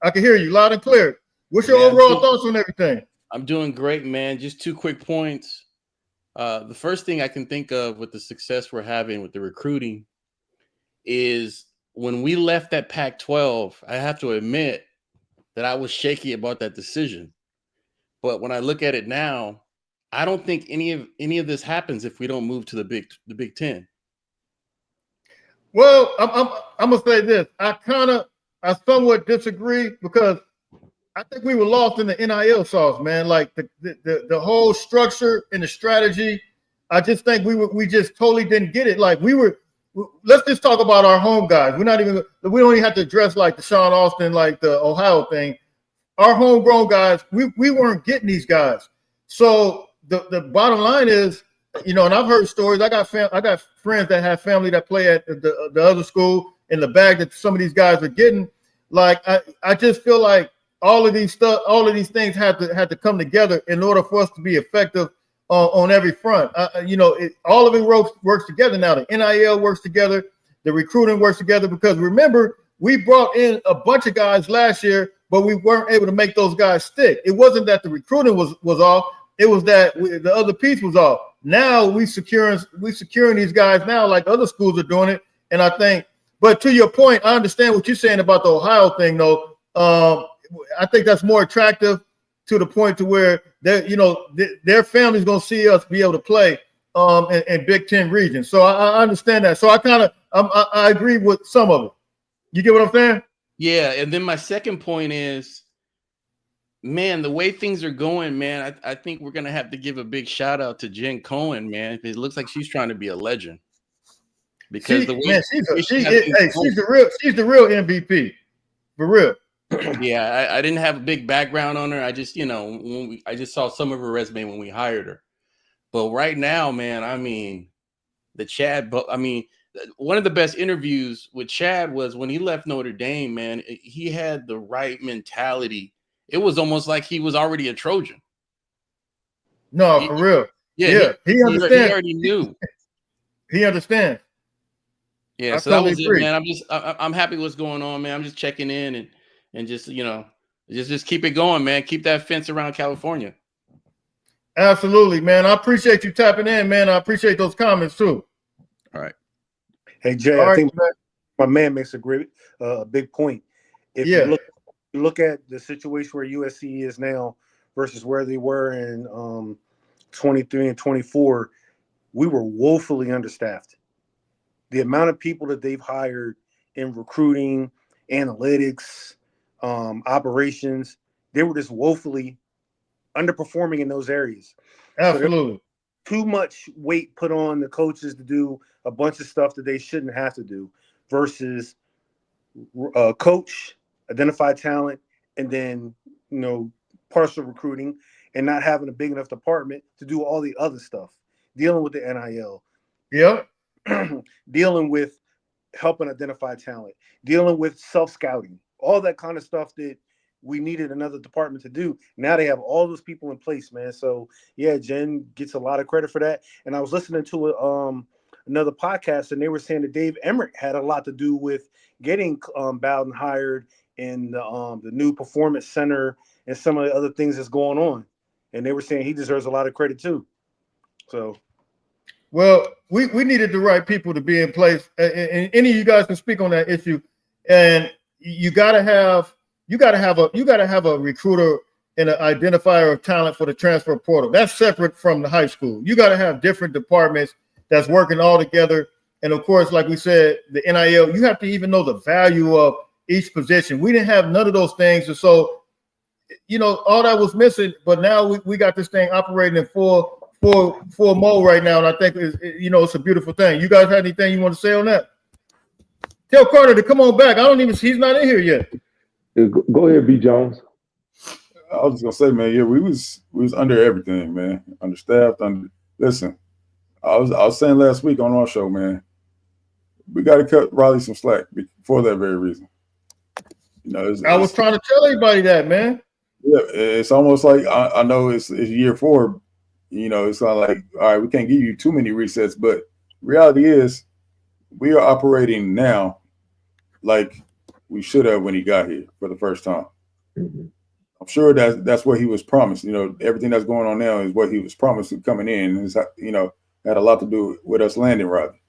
I can hear you loud and clear. What's your overall thoughts on everything? I'm doing great, man. Just 2 quick points. The first thing I can think of with the success we're having with the recruiting is when we left that Pac-12, I have to admit that I was shaky about that decision. But when I look at it now, I don't think any of this happens if we don't move to the Big Ten. Well, I'm gonna say this. I somewhat disagree, because I think we were lost in the NIL sauce, man. Like the whole structure and the strategy. I just think we just totally didn't get it. Like let's just talk about our home guys. We don't even have to address like the Sean Austin, like the Ohio thing. Our homegrown guys, we weren't getting these guys. So the bottom line is, and I've heard stories. I got friends that have family that play at the other school, in the bag that some of these guys are getting. Like I just feel like all of these things had to come together in order for us to be effective on every front. All of it works together now. The NIL works together, the recruiting works together, because remember, we brought in a bunch of guys last year, but we weren't able to make those guys stick. It wasn't that the recruiting was off. It was that the other piece was off. Now we securing these guys now, like other schools are doing it. And I think, but to your point, I understand what you're saying about the Ohio thing, though. I think that's more attractive, to the point to where their family's gonna see us be able to play in Big Ten regions. So I understand that. So I agree with some of it. You get what I'm saying? Yeah, and then my second point is, man, the way things are going, man, I think we're gonna have to give a big shout out to Jen Cohen, man. It looks like she's trying to be a legend. Because she's the real MVP, for real. Yeah, I didn't have a big background on her. I just, I just saw some of her resume when we hired her. But right now, man, I mean, one of the best interviews with Chad was when he left Notre Dame, man. He had the right mentality. It was almost like he was already a Trojan. No, for real. Yeah. He understands. He already knew. He understands. Yeah, so that was it, man. I'm happy what's going on, man. I'm just checking in and just, just keep it going, man. Keep that fence around California. Absolutely, man. I appreciate you tapping in, man. I appreciate those comments too. All right. Hey, Jay, I think my man makes a big point. If you look at the situation where USC is now versus where they were in 23 and 24, we were woefully understaffed. The amount of people that they've hired in recruiting, analytics, operations, they were just woefully underperforming in those areas. Absolutely. So too much weight put on the coaches to do a bunch of stuff that they shouldn't have to do, versus coach, identify talent, and then partial recruiting, and not having a big enough department to do all the other stuff, dealing with the NIL. Yep. Dealing with helping identify talent, dealing with self-scouting, all that kind of stuff that we needed another department to do. Now they have all those people in place, man. So yeah, Jen gets a lot of credit for that. And I was listening to another podcast, and they were saying that Dave Emmerich had a lot to do with getting Bowden hired in the new performance center and some of the other things that's going on. And they were saying he deserves a lot of credit too. So, well, we needed the right people to be in place, and any of you guys can speak on that issue. And you gotta have a recruiter and an identifier of talent for the transfer portal. That's separate from the high school. You got to have different departments that's working all together. And of course, like we said, the NIL, you have to even know the value of each position. We didn't have none of those things. And so, all that was missing, but now we got this thing operating in full mode right now. And I think it's a beautiful thing. You guys have anything you want to say on that? Tell Carter to come on back. He's not in here yet. Go ahead, B. Jones. I was just gonna say, man, yeah, we was under everything, man. Understaffed, listen. I was saying last week on our show, man, we got to cut Riley some slack for that very reason. I was trying to tell everybody that, man. Yeah, it's almost like I know it's year 4. It's kind of like, all right, we can't give you too many resets, but reality is we are operating now like we should have when he got here for the first time. Mm-hmm. I'm sure that's what he was promised. Everything that's going on now is what he was promised coming in. It's, had a lot to do with us landing Riley.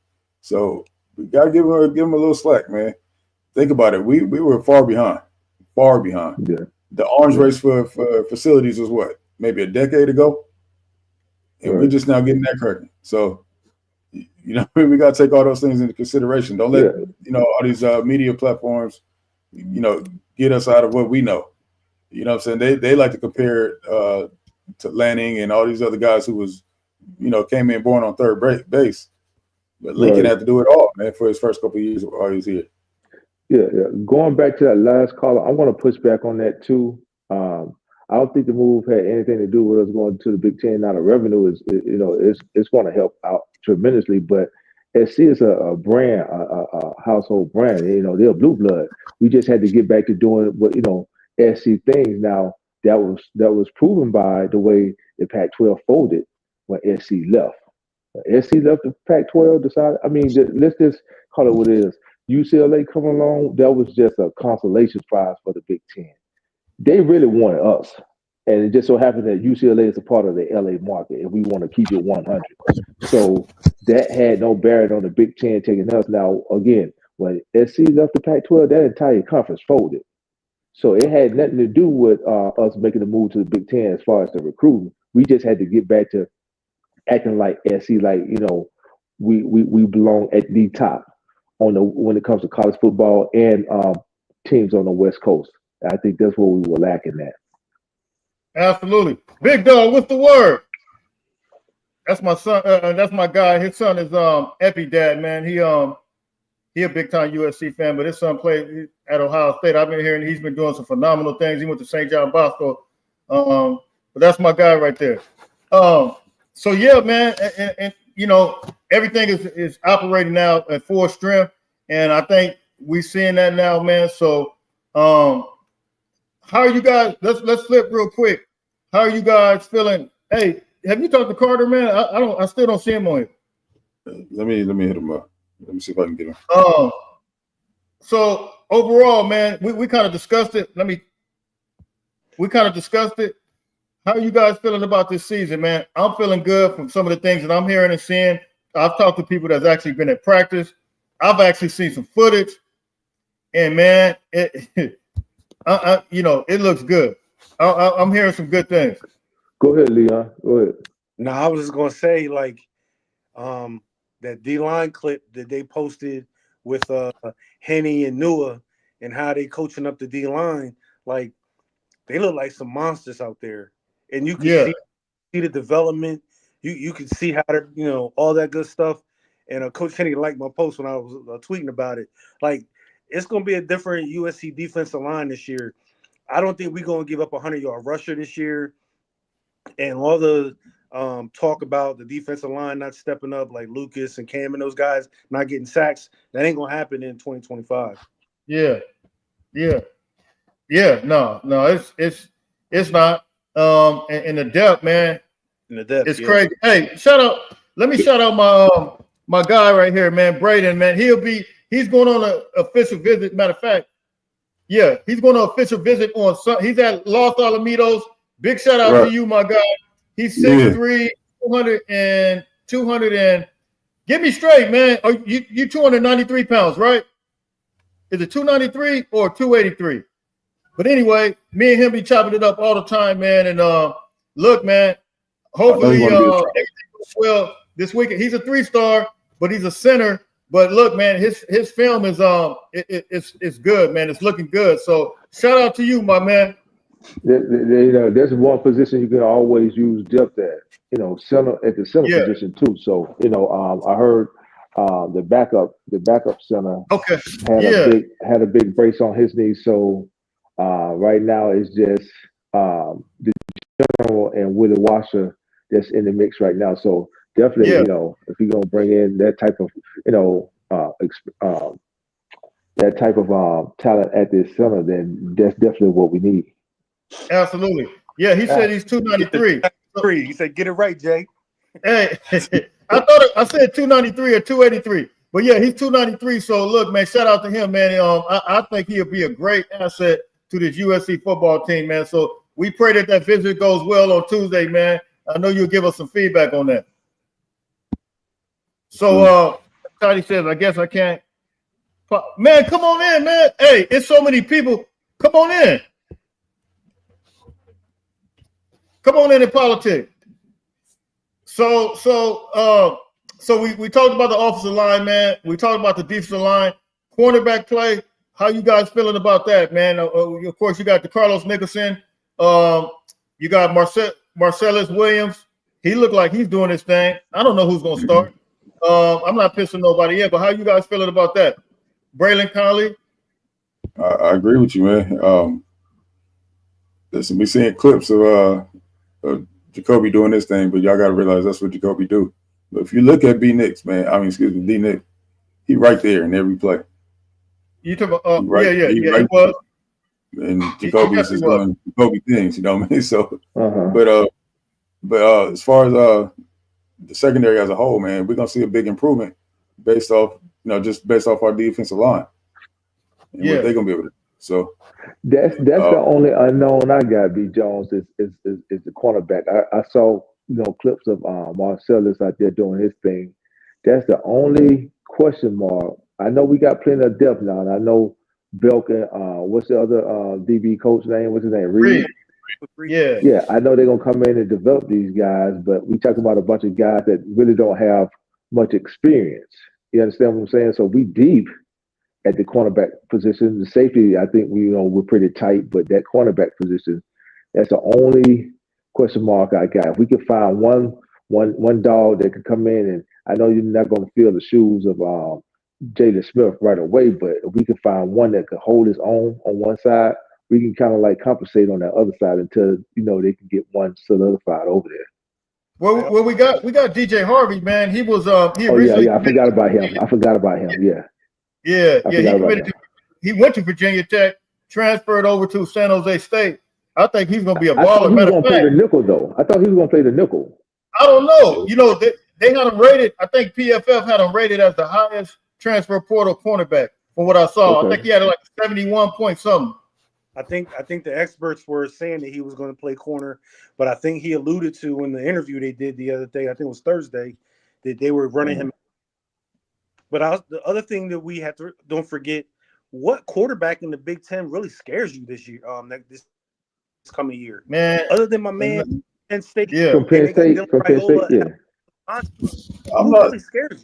So we got to give him a little slack, man. Think about it. We were far behind. Yeah. The arms race for facilities was what, maybe a decade ago? And we're just now getting that curtain. So, we got to take all those things into consideration. Don't let, all these media platforms, get us out of what we know. You know what I'm saying? They like to compare to Lanning and all these other guys who was, came in born on third base. But Lincoln had to do it all, man, for his first couple of years while he was here. Yeah. Going back to that last caller, I want to push back on that too. I don't think the move had anything to do with us going to the Big Ten. Now the revenue it's going to help out tremendously, but SC is a brand, a household brand. They're blue blood. We just had to get back to doing what SC things. Now that was proven by the way the Pac-12 folded when SC left. When SC left the Pac-12, decided. Let's just call it what it is. UCLA coming along, that was just a consolation prize for the Big Ten. They really wanted us, and it just so happened that UCLA is a part of the LA market, and we want to keep it 100. So that had no bearing on the Big Ten taking us. Now again, when SC left the Pac-12, that entire conference folded. So it had nothing to do with us making a move to the Big Ten as far as the recruiting. We just had to get back to acting like SC, like we belong at the top when it comes to college football and teams on the West Coast. I think that's what we were lacking at. Absolutely, Big Dog. What's the word? That's my son. That's my guy. His son is Epi Dad, man. He a big time USC fan, but his son played at Ohio State. I've been hearing he's been doing some phenomenal things. He went to St. John Bosco. But that's my guy right there. So yeah, man, and everything is operating now at full strength, and I think we're seeing that now, man. So how are you guys? Let's flip real quick. How are you guys feeling? Hey, have you talked to Carter, man? I still don't see him on here. Let me hit him up. Let me see if I can get him. So overall, man, we kind of discussed it. We kind of discussed it. How are you guys feeling about this season, man? I'm feeling good from some of the things that I'm hearing and seeing. I've talked to people that's actually been at practice. I've actually seen some footage, and man, it looks good. I'm hearing some good things. Go ahead, Leon. Go ahead. No, I was just gonna say that D-line clip that they posted with Henny and Nua and how they coaching up the D-line, like they look like some monsters out there. And you can see the development. You can see how they're, all that good stuff. And Coach Henny liked my post when I was tweeting about it. Like, it's going to be a different USC defensive line this year. I don't think we're going to give up a 100-yard rusher this year. And all the talk about the defensive line not stepping up, like Lucas and Cam and those guys not getting sacks, that ain't going to happen in 2025. Yeah. Yeah, no, it's not. And the depth, man, In the depth, it's yeah. crazy. Hey, let me shout out my guy right here, man, Braden, man. He's going on an official visit. Matter of fact, yeah, he's going on an official visit on he's at Los Alamitos. Big shout out to you, my guy. He's 6'3", 200 and get me straight, man. Are you 293 pounds, right? Is it 293 or 283? But anyway, me and him be chopping it up all the time, man. And look, man, hopefully everything goes well this weekend. He's a 3-star, but he's a center. But look, man, his film is it's good, man. It's looking good. So shout out to you, my man. There's one position you can always use depth at. Center at the center position too. So I heard the backup center had a big brace on his knee. So right now it's just the general and Willie Washer that's in the mix right now. So definitely, if you're gonna bring in that type of talent at this center, then that's definitely what we need. Absolutely. Yeah, he said he's 293. He said, "Get it right, Jay." Hey, I said 293 or 283, but yeah, he's 293. So look, man, shout out to him, man. I think he'll be a great asset to this USC football team, man. So we pray that visit goes well on Tuesday, man. I know you'll give us some feedback on that. So, Toddy says, I guess I can't. Man, come on in, man. Hey, it's so many people. Come on in. Come on in politics. So we talked about the offensive line, man. We talked about the defensive line, cornerback play. How you guys feeling about that, man? Of course, you got the Carlos Nicholson. You got Marcellus Williams. He looked like he's doing his thing. I don't know who's gonna start. I'm not pissing nobody yet, but how you guys feeling about that? Braylon Conley. I agree with you, man. Listen, we seeing clips of Jacoby doing this thing, but y'all got to realize that's what Jacoby do. But if you look at D Nick, he right there in every play. You talk about, he was. And Jacoby's just doing Jacoby things, you know what I mean? So, but as far as the secondary as a whole, man, we're gonna see a big improvement based off our defensive line and what they're gonna be able to do. So that's the only unknown I got. B. Jones is the cornerback. I saw clips of Marcellus out there doing his thing. That's the only question mark. I know we got plenty of depth now, and I know Belkin. What's the other DB coach name? What's his name? Reed. Yeah. I know they're gonna come in and develop these guys, but we talking about a bunch of guys that really don't have much experience. You understand what I'm saying? So we deep at the cornerback position. The safety, I think we're pretty tight, but that cornerback position, that's the only question mark I got. If we could find one dog that could come in, and I know you're not going to fill the shoes of Jalen Smith right away, but if we could find one that could hold his own on one side, we can kind of like compensate on that other side until they can get one solidified over there. Well, we got DJ Harvey, man. He was I forgot about him. He went to Virginia Tech, transferred over to San Jose State. I think he's going to be a baller. I thought he was going to play the nickel, though. I thought he was going to play the nickel. I don't know. They had him rated. I think PFF had him rated as the highest transfer portal cornerback from what I saw. Okay. I think he had like 71 point something. I think the experts were saying that he was going to play corner, but I think he alluded to in the interview they did the other day, I think it was Thursday, that they were running him. But the other thing that we have to don't forget, what quarterback in the Big Ten really scares you this year? This coming year, man. Other than my man Penn State, from Penn State, I'm not really scared.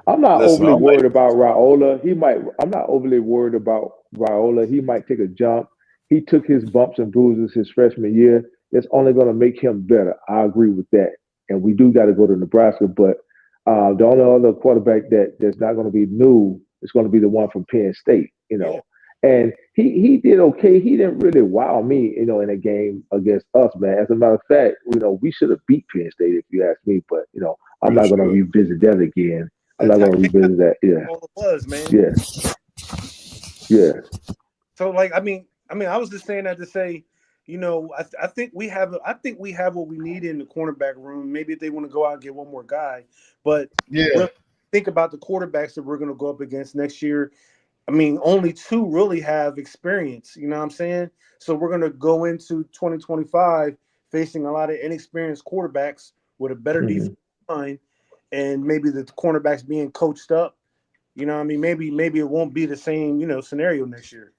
I'm not overly worried about Raiola. I'm not overly worried about Raiola. He might take a jump. He took his bumps and bruises his freshman year. It's only going to make him better. I agree with that. And we do got to go to Nebraska, but the only other quarterback that's not going to be new is going to be the one from Penn State, And he did okay. He didn't really wow me, in a game against us, man. As a matter of fact, we should have beat Penn State if you ask me. But I'm not going to revisit that again. I'm not going to revisit that. Yeah. All it was, man. Yeah. So like, I mean, I was just saying that to say, you know, I think we have what we need in the cornerback room. Maybe if they want to go out and get one more guy, but Yeah. think about the quarterbacks that we're going to go up against next year. I mean, only 2 really have experience. You know what I'm saying? So we're going to go into 2025 facing a lot of inexperienced quarterbacks with a better defensive line, and maybe the cornerbacks being coached up. You know what I mean? Maybe it won't be the same, you know, scenario next year.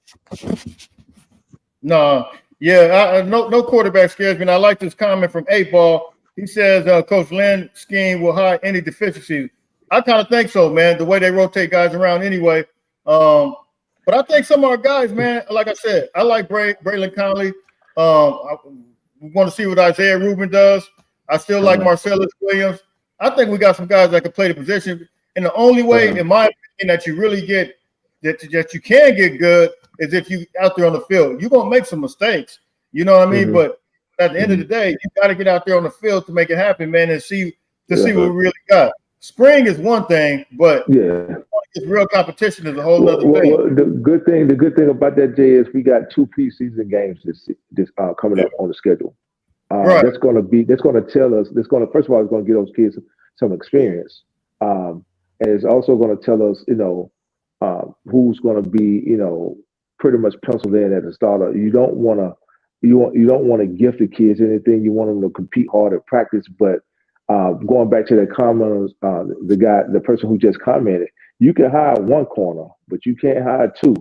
No, yeah, no quarterback scares me. And I like this comment from 8-Ball. He says, Coach Lynn's scheme will hide any deficiencies. I kind of think so, man, the way they rotate guys around anyway. But I think some of our guys, man, like I said, I like Braylon Conley. We want to see what Isaiah Rubin does. I still like Marcellus Williams. I think we got some guys that can play the position. And the only way, in my opinion, that you really get that you can get good is if you out there on the field. You're gonna make some mistakes, you know what I mean? But at the end of the day, you got to get out there on the field to make it happen, man, and see what we really got. Spring is one thing, but it's real competition is a whole other thing. Well, the good thing about that, Jay, is we got 2 preseason games this coming up on the schedule. That's going to tell us. First of all, it's going to get those kids some experience, and it's also going to tell us, you know, who's going to be, you know, pretty much penciled in at the starter. You don't want to gift the kids anything. You want them to compete hard at practice. But going back to the comments, the person who just commented, you can hire 1 corner, but you can't hire 2.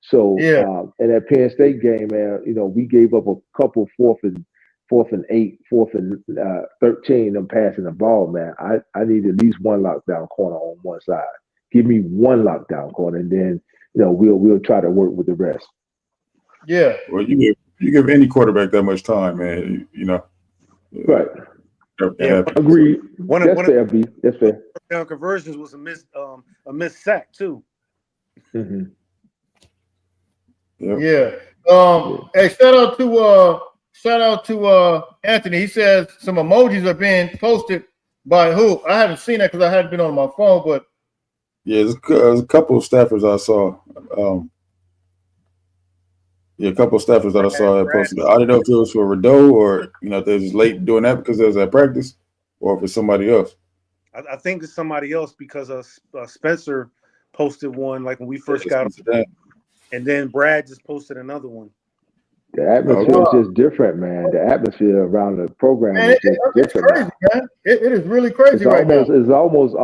So in that Penn State game, man, you know, we gave up a couple 4th and 8, 4th and 13, them passing the ball, man. I need at least 1 lockdown corner on one side. Give me 1 lockdown corner, and then, you know, we'll try to work with the rest. Yeah. Well, you give any quarterback that much time, man. You know. Right. Agreed. That's fair, B. That's fair. Down conversions was a missed sack too. Yeah. Hey, shout out to Anthony. He says some emojis are being posted by who? I haven't seen that because I hadn't been on my phone, but there's a couple of staffers I saw. A couple of staffers that I saw that posted. I don't know if it was for Rideau or, you know, if they're just late doing that because they was at practice, or if it's somebody else. I think it's somebody else because Spencer posted one like when we first got him, and then Brad just posted another one. The atmosphere is just different, man. The atmosphere around the program is just different. Crazy, man. It is really crazy right now. It almost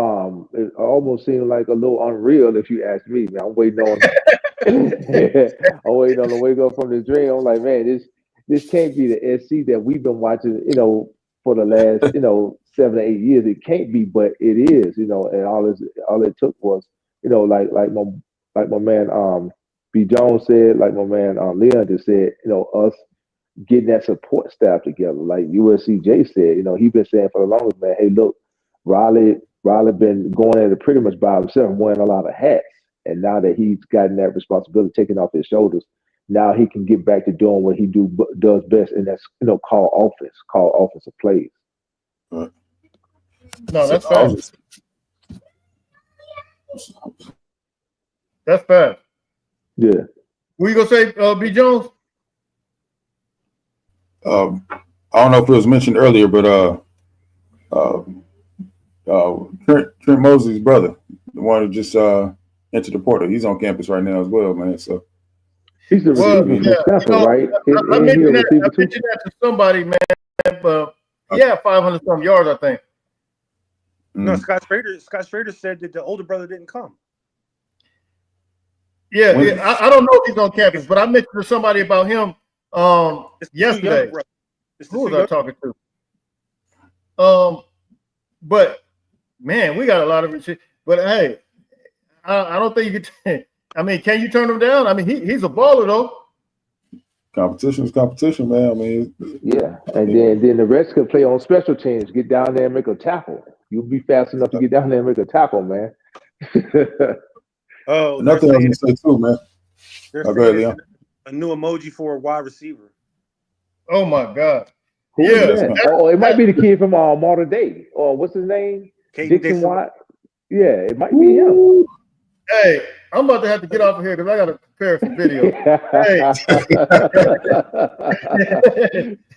seems like a little unreal if you ask me. Man, I'm waiting on to wake up from the dream. I'm like, man, this can't be the SC that we've been watching, you know, for the last, you know, 7 or 8 years. It can't be, but it is, you know, and all it took was, you know, like my man B. Jones said, like my man Leon just said, you know, us getting that support staff together. Like USCJ said, you know, he been saying for the longest, man, hey, look, Riley been going at it pretty much by himself, wearing a lot of hats. And now that he's gotten that responsibility taken off his shoulders, now he can get back to doing what he does best, and that's, you know, call offensive plays. No, that's fast. That's fast. Yeah. What you gonna say, B. Jones? I don't know if it was mentioned earlier, but Trent Mosley's brother, the one who just entered the portal, he's on campus right now as well, man. So he's the receiver, right? I mentioned that to somebody, man. 500 some yards, I think. No, Scott Schrader said that the older brother didn't come. I don't know if he's on campus, but I mentioned to somebody about him yesterday. Who was I talking to? But man, we got a lot of receivers. But hey, I don't think you can. I mean, can you turn him down? I mean, he's a baller though. Competition is competition, man. I mean, and then the rest can play on special teams. Get down there and make a tackle. You'll be fast enough to get down there and make a tackle, man. Nothing else to say too, man. Go ahead, Leon. A new emoji for a wide receiver. Oh my God! It might be the kid from Modern Day, or what's his name? Dixon Watt. Yeah, it might be him. Hey, I'm about to have to get off of here because I got to prepare some videos.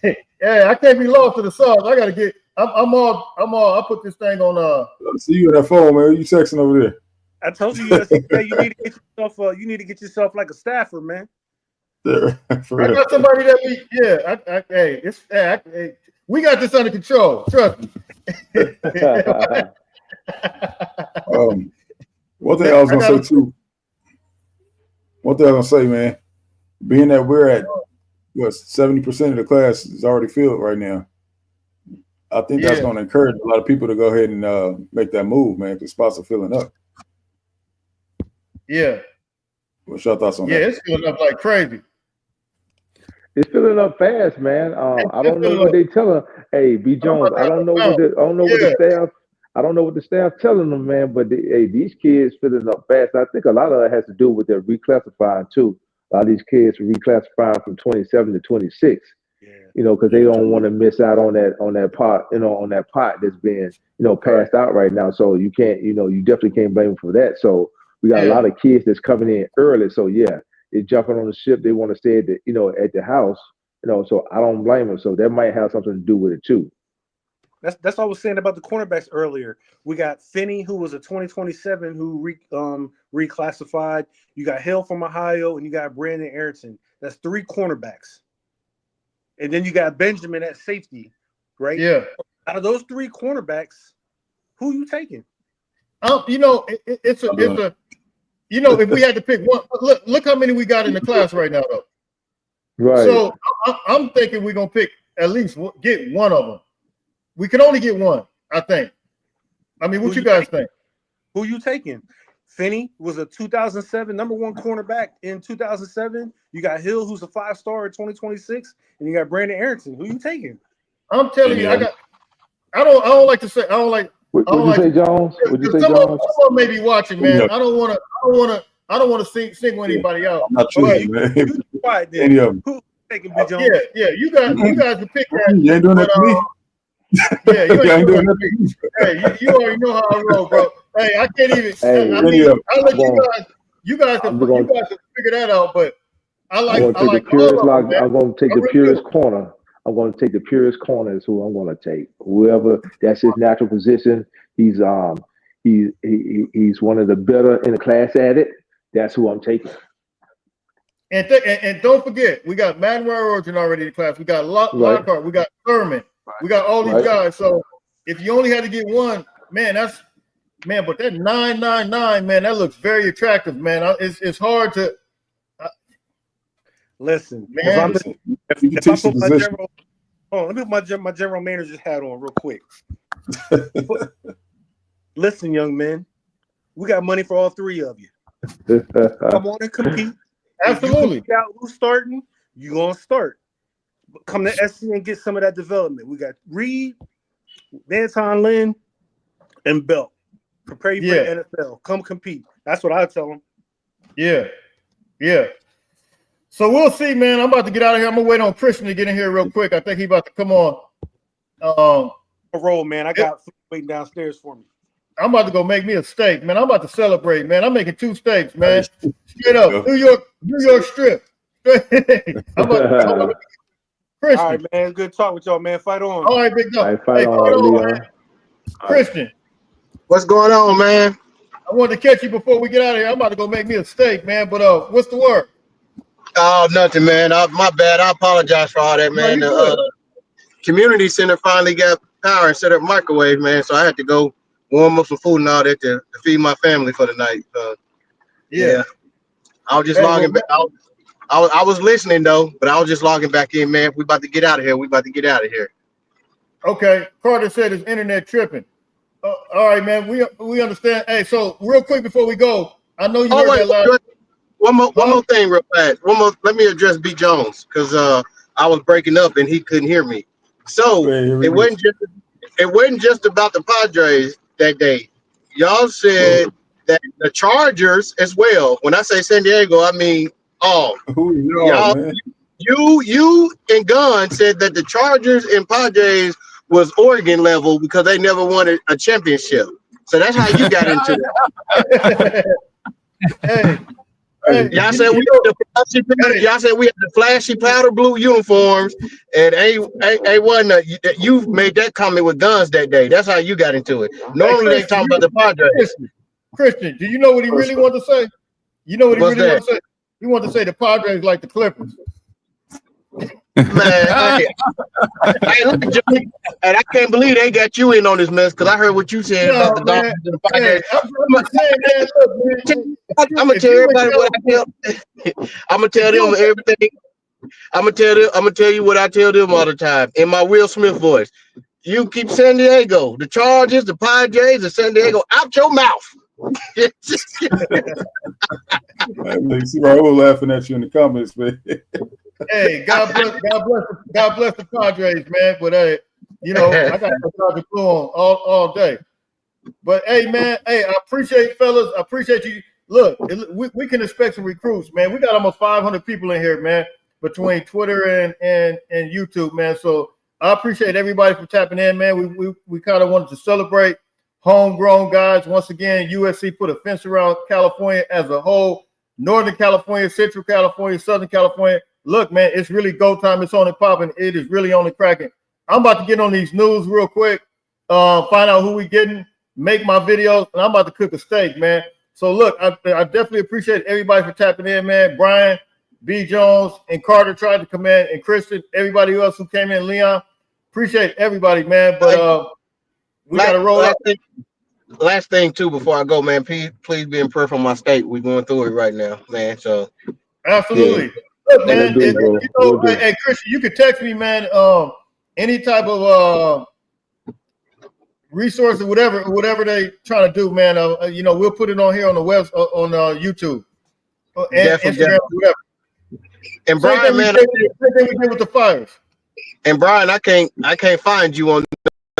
Hey, hey, I can't be lost to the sauce. I got to get. I'm all. I put this thing on. I see you on that phone, man. You texting over there? I told you yesterday you need to get yourself. You need to get yourself like a staffer, man. Yeah, I got somebody that hey, we got this under control. Trust me. One thing I was gonna say too. One thing I was gonna say, man, being that we're at 70% of the class is already filled right now. I think that's going to encourage a lot of people to go ahead and make that move, man, because spots are filling up. Yeah. What's your thoughts on that? Yeah, it's filling up like crazy. It's filling up fast, man. I don't know what they tell them. Hey, B. Jones, I don't know what the staff. I don't know what the staff telling them, man. But these kids filling up fast. I think a lot of it has to do with their reclassifying too. A lot of these kids are reclassifying from 27 to 26. You know, because they don't want to miss out on that pot, on that pot that's being, passed out right now. So you can't, you definitely can't blame them for that. So we got a lot of kids that's coming in early. So they're jumping on the ship. They want to stay at the house, so I don't blame them. So that might have something to do with it too. That's what I was saying about the cornerbacks earlier. We got Finney, who was a 2027, who reclassified. You got Hill from Ohio, and you got Brandon Aronson. That's 3 cornerbacks. And then you got Benjamin at safety, right? Yeah. Out of those 3 cornerbacks, who you taking? It's a if we had to pick one, look how many we got in the class right now, though. Right. So I'm thinking we're gonna pick at least get one of them. We can only get one, I think. I mean, what you guys think? Who you taking? Finney was a 2007 number 1 cornerback in 2007. You got Hill, who's a 5-star in 2026, and you got Brandon Aronson. Who you taking? I'm telling you, I don't like to say. Would you say Jones? Would you say Jones? Someone may be watching, man. I don't want to single anybody out. I'm not choosing, man. You quiet then. Who taking B. Jones? Yeah. You guys can pick that. You ain't doing that to me. Yeah, you ain't doing that to me. Hey, you already know how I roll, bro. Hey, I can't even. Hey, I'll let you guys can figure that out. But I'm going to take the purest corner. I'm going to take the purest corner is who I'm going to take. Whoever that's his natural position. He's one of the better in the class at it. That's who I'm taking. And don't forget, we got Manuel Origin already in the class. We got Lockhart. We got Thurman. We got all these guys. So if you only had to get one, man, but that 999, man, that looks very attractive, man. It's hard to listen. Man, If I put my general, let me put my general manager's hat on real quick. Listen, young men, we got money for all 3 of you. Come on and compete. Absolutely. If you out who's starting, you're gonna start. Come to SC and get some of that development. We got Reed, Danton Lynn, and Belt. Prepare you for the NFL. Come compete. That's what I tell them. Yeah. So we'll see, man. I'm about to get out of here. I'm gonna wait on Christian to get in here real quick. I think he's about to come on. Roll, man. I got food waiting downstairs for me. I'm about to go make me a steak, man. I'm about to celebrate, man. I'm making 2 steaks, man. Straight up, New York strip. Christian. All right, man. Good talk with y'all, man. Fight on. All right, big dog. Fight on, man. Christian. What's going on, man? I wanted to catch you before we get out of here. I'm about to go make me a steak, man. But what's the word? Oh, nothing, man. My bad. I apologize for all that, man. The community center finally got power instead of microwave, man. So I had to go warm up some food and all that to feed my family for the night. Yeah. I was just logging back. I was listening though, but I was just logging back in, man. We about to get out of here. Okay. Carter said his internet tripping. All right, man. We understand. Hey, so real quick before we go, I know you heard that last. One more thing, real fast. Let me address B. Jones because I was breaking up and he couldn't hear me. So it wasn't just about the Padres that day. Y'all said that the Chargers as well. When I say San Diego, I mean all. Y'all, man. You and Gunn said that the Chargers and Padres was Oregon level because they never won a championship. So that's how you got into that. Y'all said we had the flashy powder blue uniforms, and ain't wasn't you made that comment with guns that day. That's how you got into it. Normally they talking about the Padres. Christian, do you know what he really wanted to say? You know what he What's really that? wanted to say? He wanted to say the Padres like the Clippers. Man, hey, look, Joey, and I can't believe they got you in on this mess because I heard what you said about the Dolphins and the Padres. I'm gonna tell everybody what I tell. I'm gonna tell them everything. I'm gonna tell you what I tell them all the time in my Will Smith voice. You keep San Diego, the Chargers, the Padres, and San Diego out your mouth. Hey, see Raul laughing at you in the comments, man. Hey, God bless the Padres, man. But I got the Dodger blue on all day. But hey, man, I appreciate fellas. I appreciate you. Look, we can expect some recruits, man. We got almost 500 people in here, man, between Twitter and YouTube, man. So I appreciate everybody for tapping in, man. We kind of wanted to celebrate homegrown guys. Once again, USC put a fence around California as a whole. Northern California, Central California, Southern California. Look, man, it's really go time. It's on and popping. It is really on the cracking. I'm about to get on these news real quick, find out who we getting, make my videos, and I'm about to cook a steak, man. So look, I definitely appreciate everybody for tapping in, man. Brian, B. Jones, and Carter tried to come in, and Christian, everybody else who came in, Leon. Appreciate everybody, man. But we got to roll up. Last thing too before I go, man. Please be in prayer for my state. We're going through it right now, man. So absolutely. Yeah. Look, man, hey, Christian, you could text me, man. Any type of resources, whatever they trying to do, man. We'll put it on here on the web, on YouTube, and Instagram, whatever. And Brian, man, same thing we did with the Fires. And Brian, I can't find you on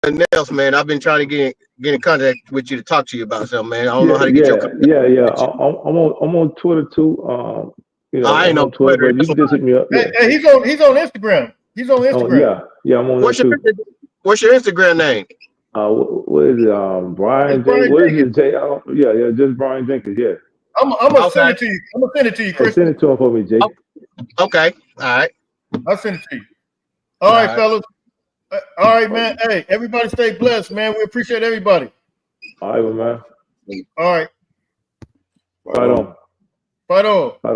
nothing else, man. I've been trying to get in contact with you to talk to you about something, man. I don't know how to get your contact. Yeah. I'm on Twitter too. I ain't on Twitter. But you can just hit me up. Yeah. Hey, he's on Instagram. He's on Instagram. Yeah, I'm on What's your Instagram name? What is it? Brian Jenkins. What is it? Yeah, just Brian Jenkins. Yeah. I'm gonna send it to you. I'm gonna send it to you, Chris. Send it to him for me, Jake. Okay. All right. I'll send it to you. All right, fellas. All right, man. Hey, everybody stay blessed, man. We appreciate everybody. All right, man. All right. Fight on. Fight on.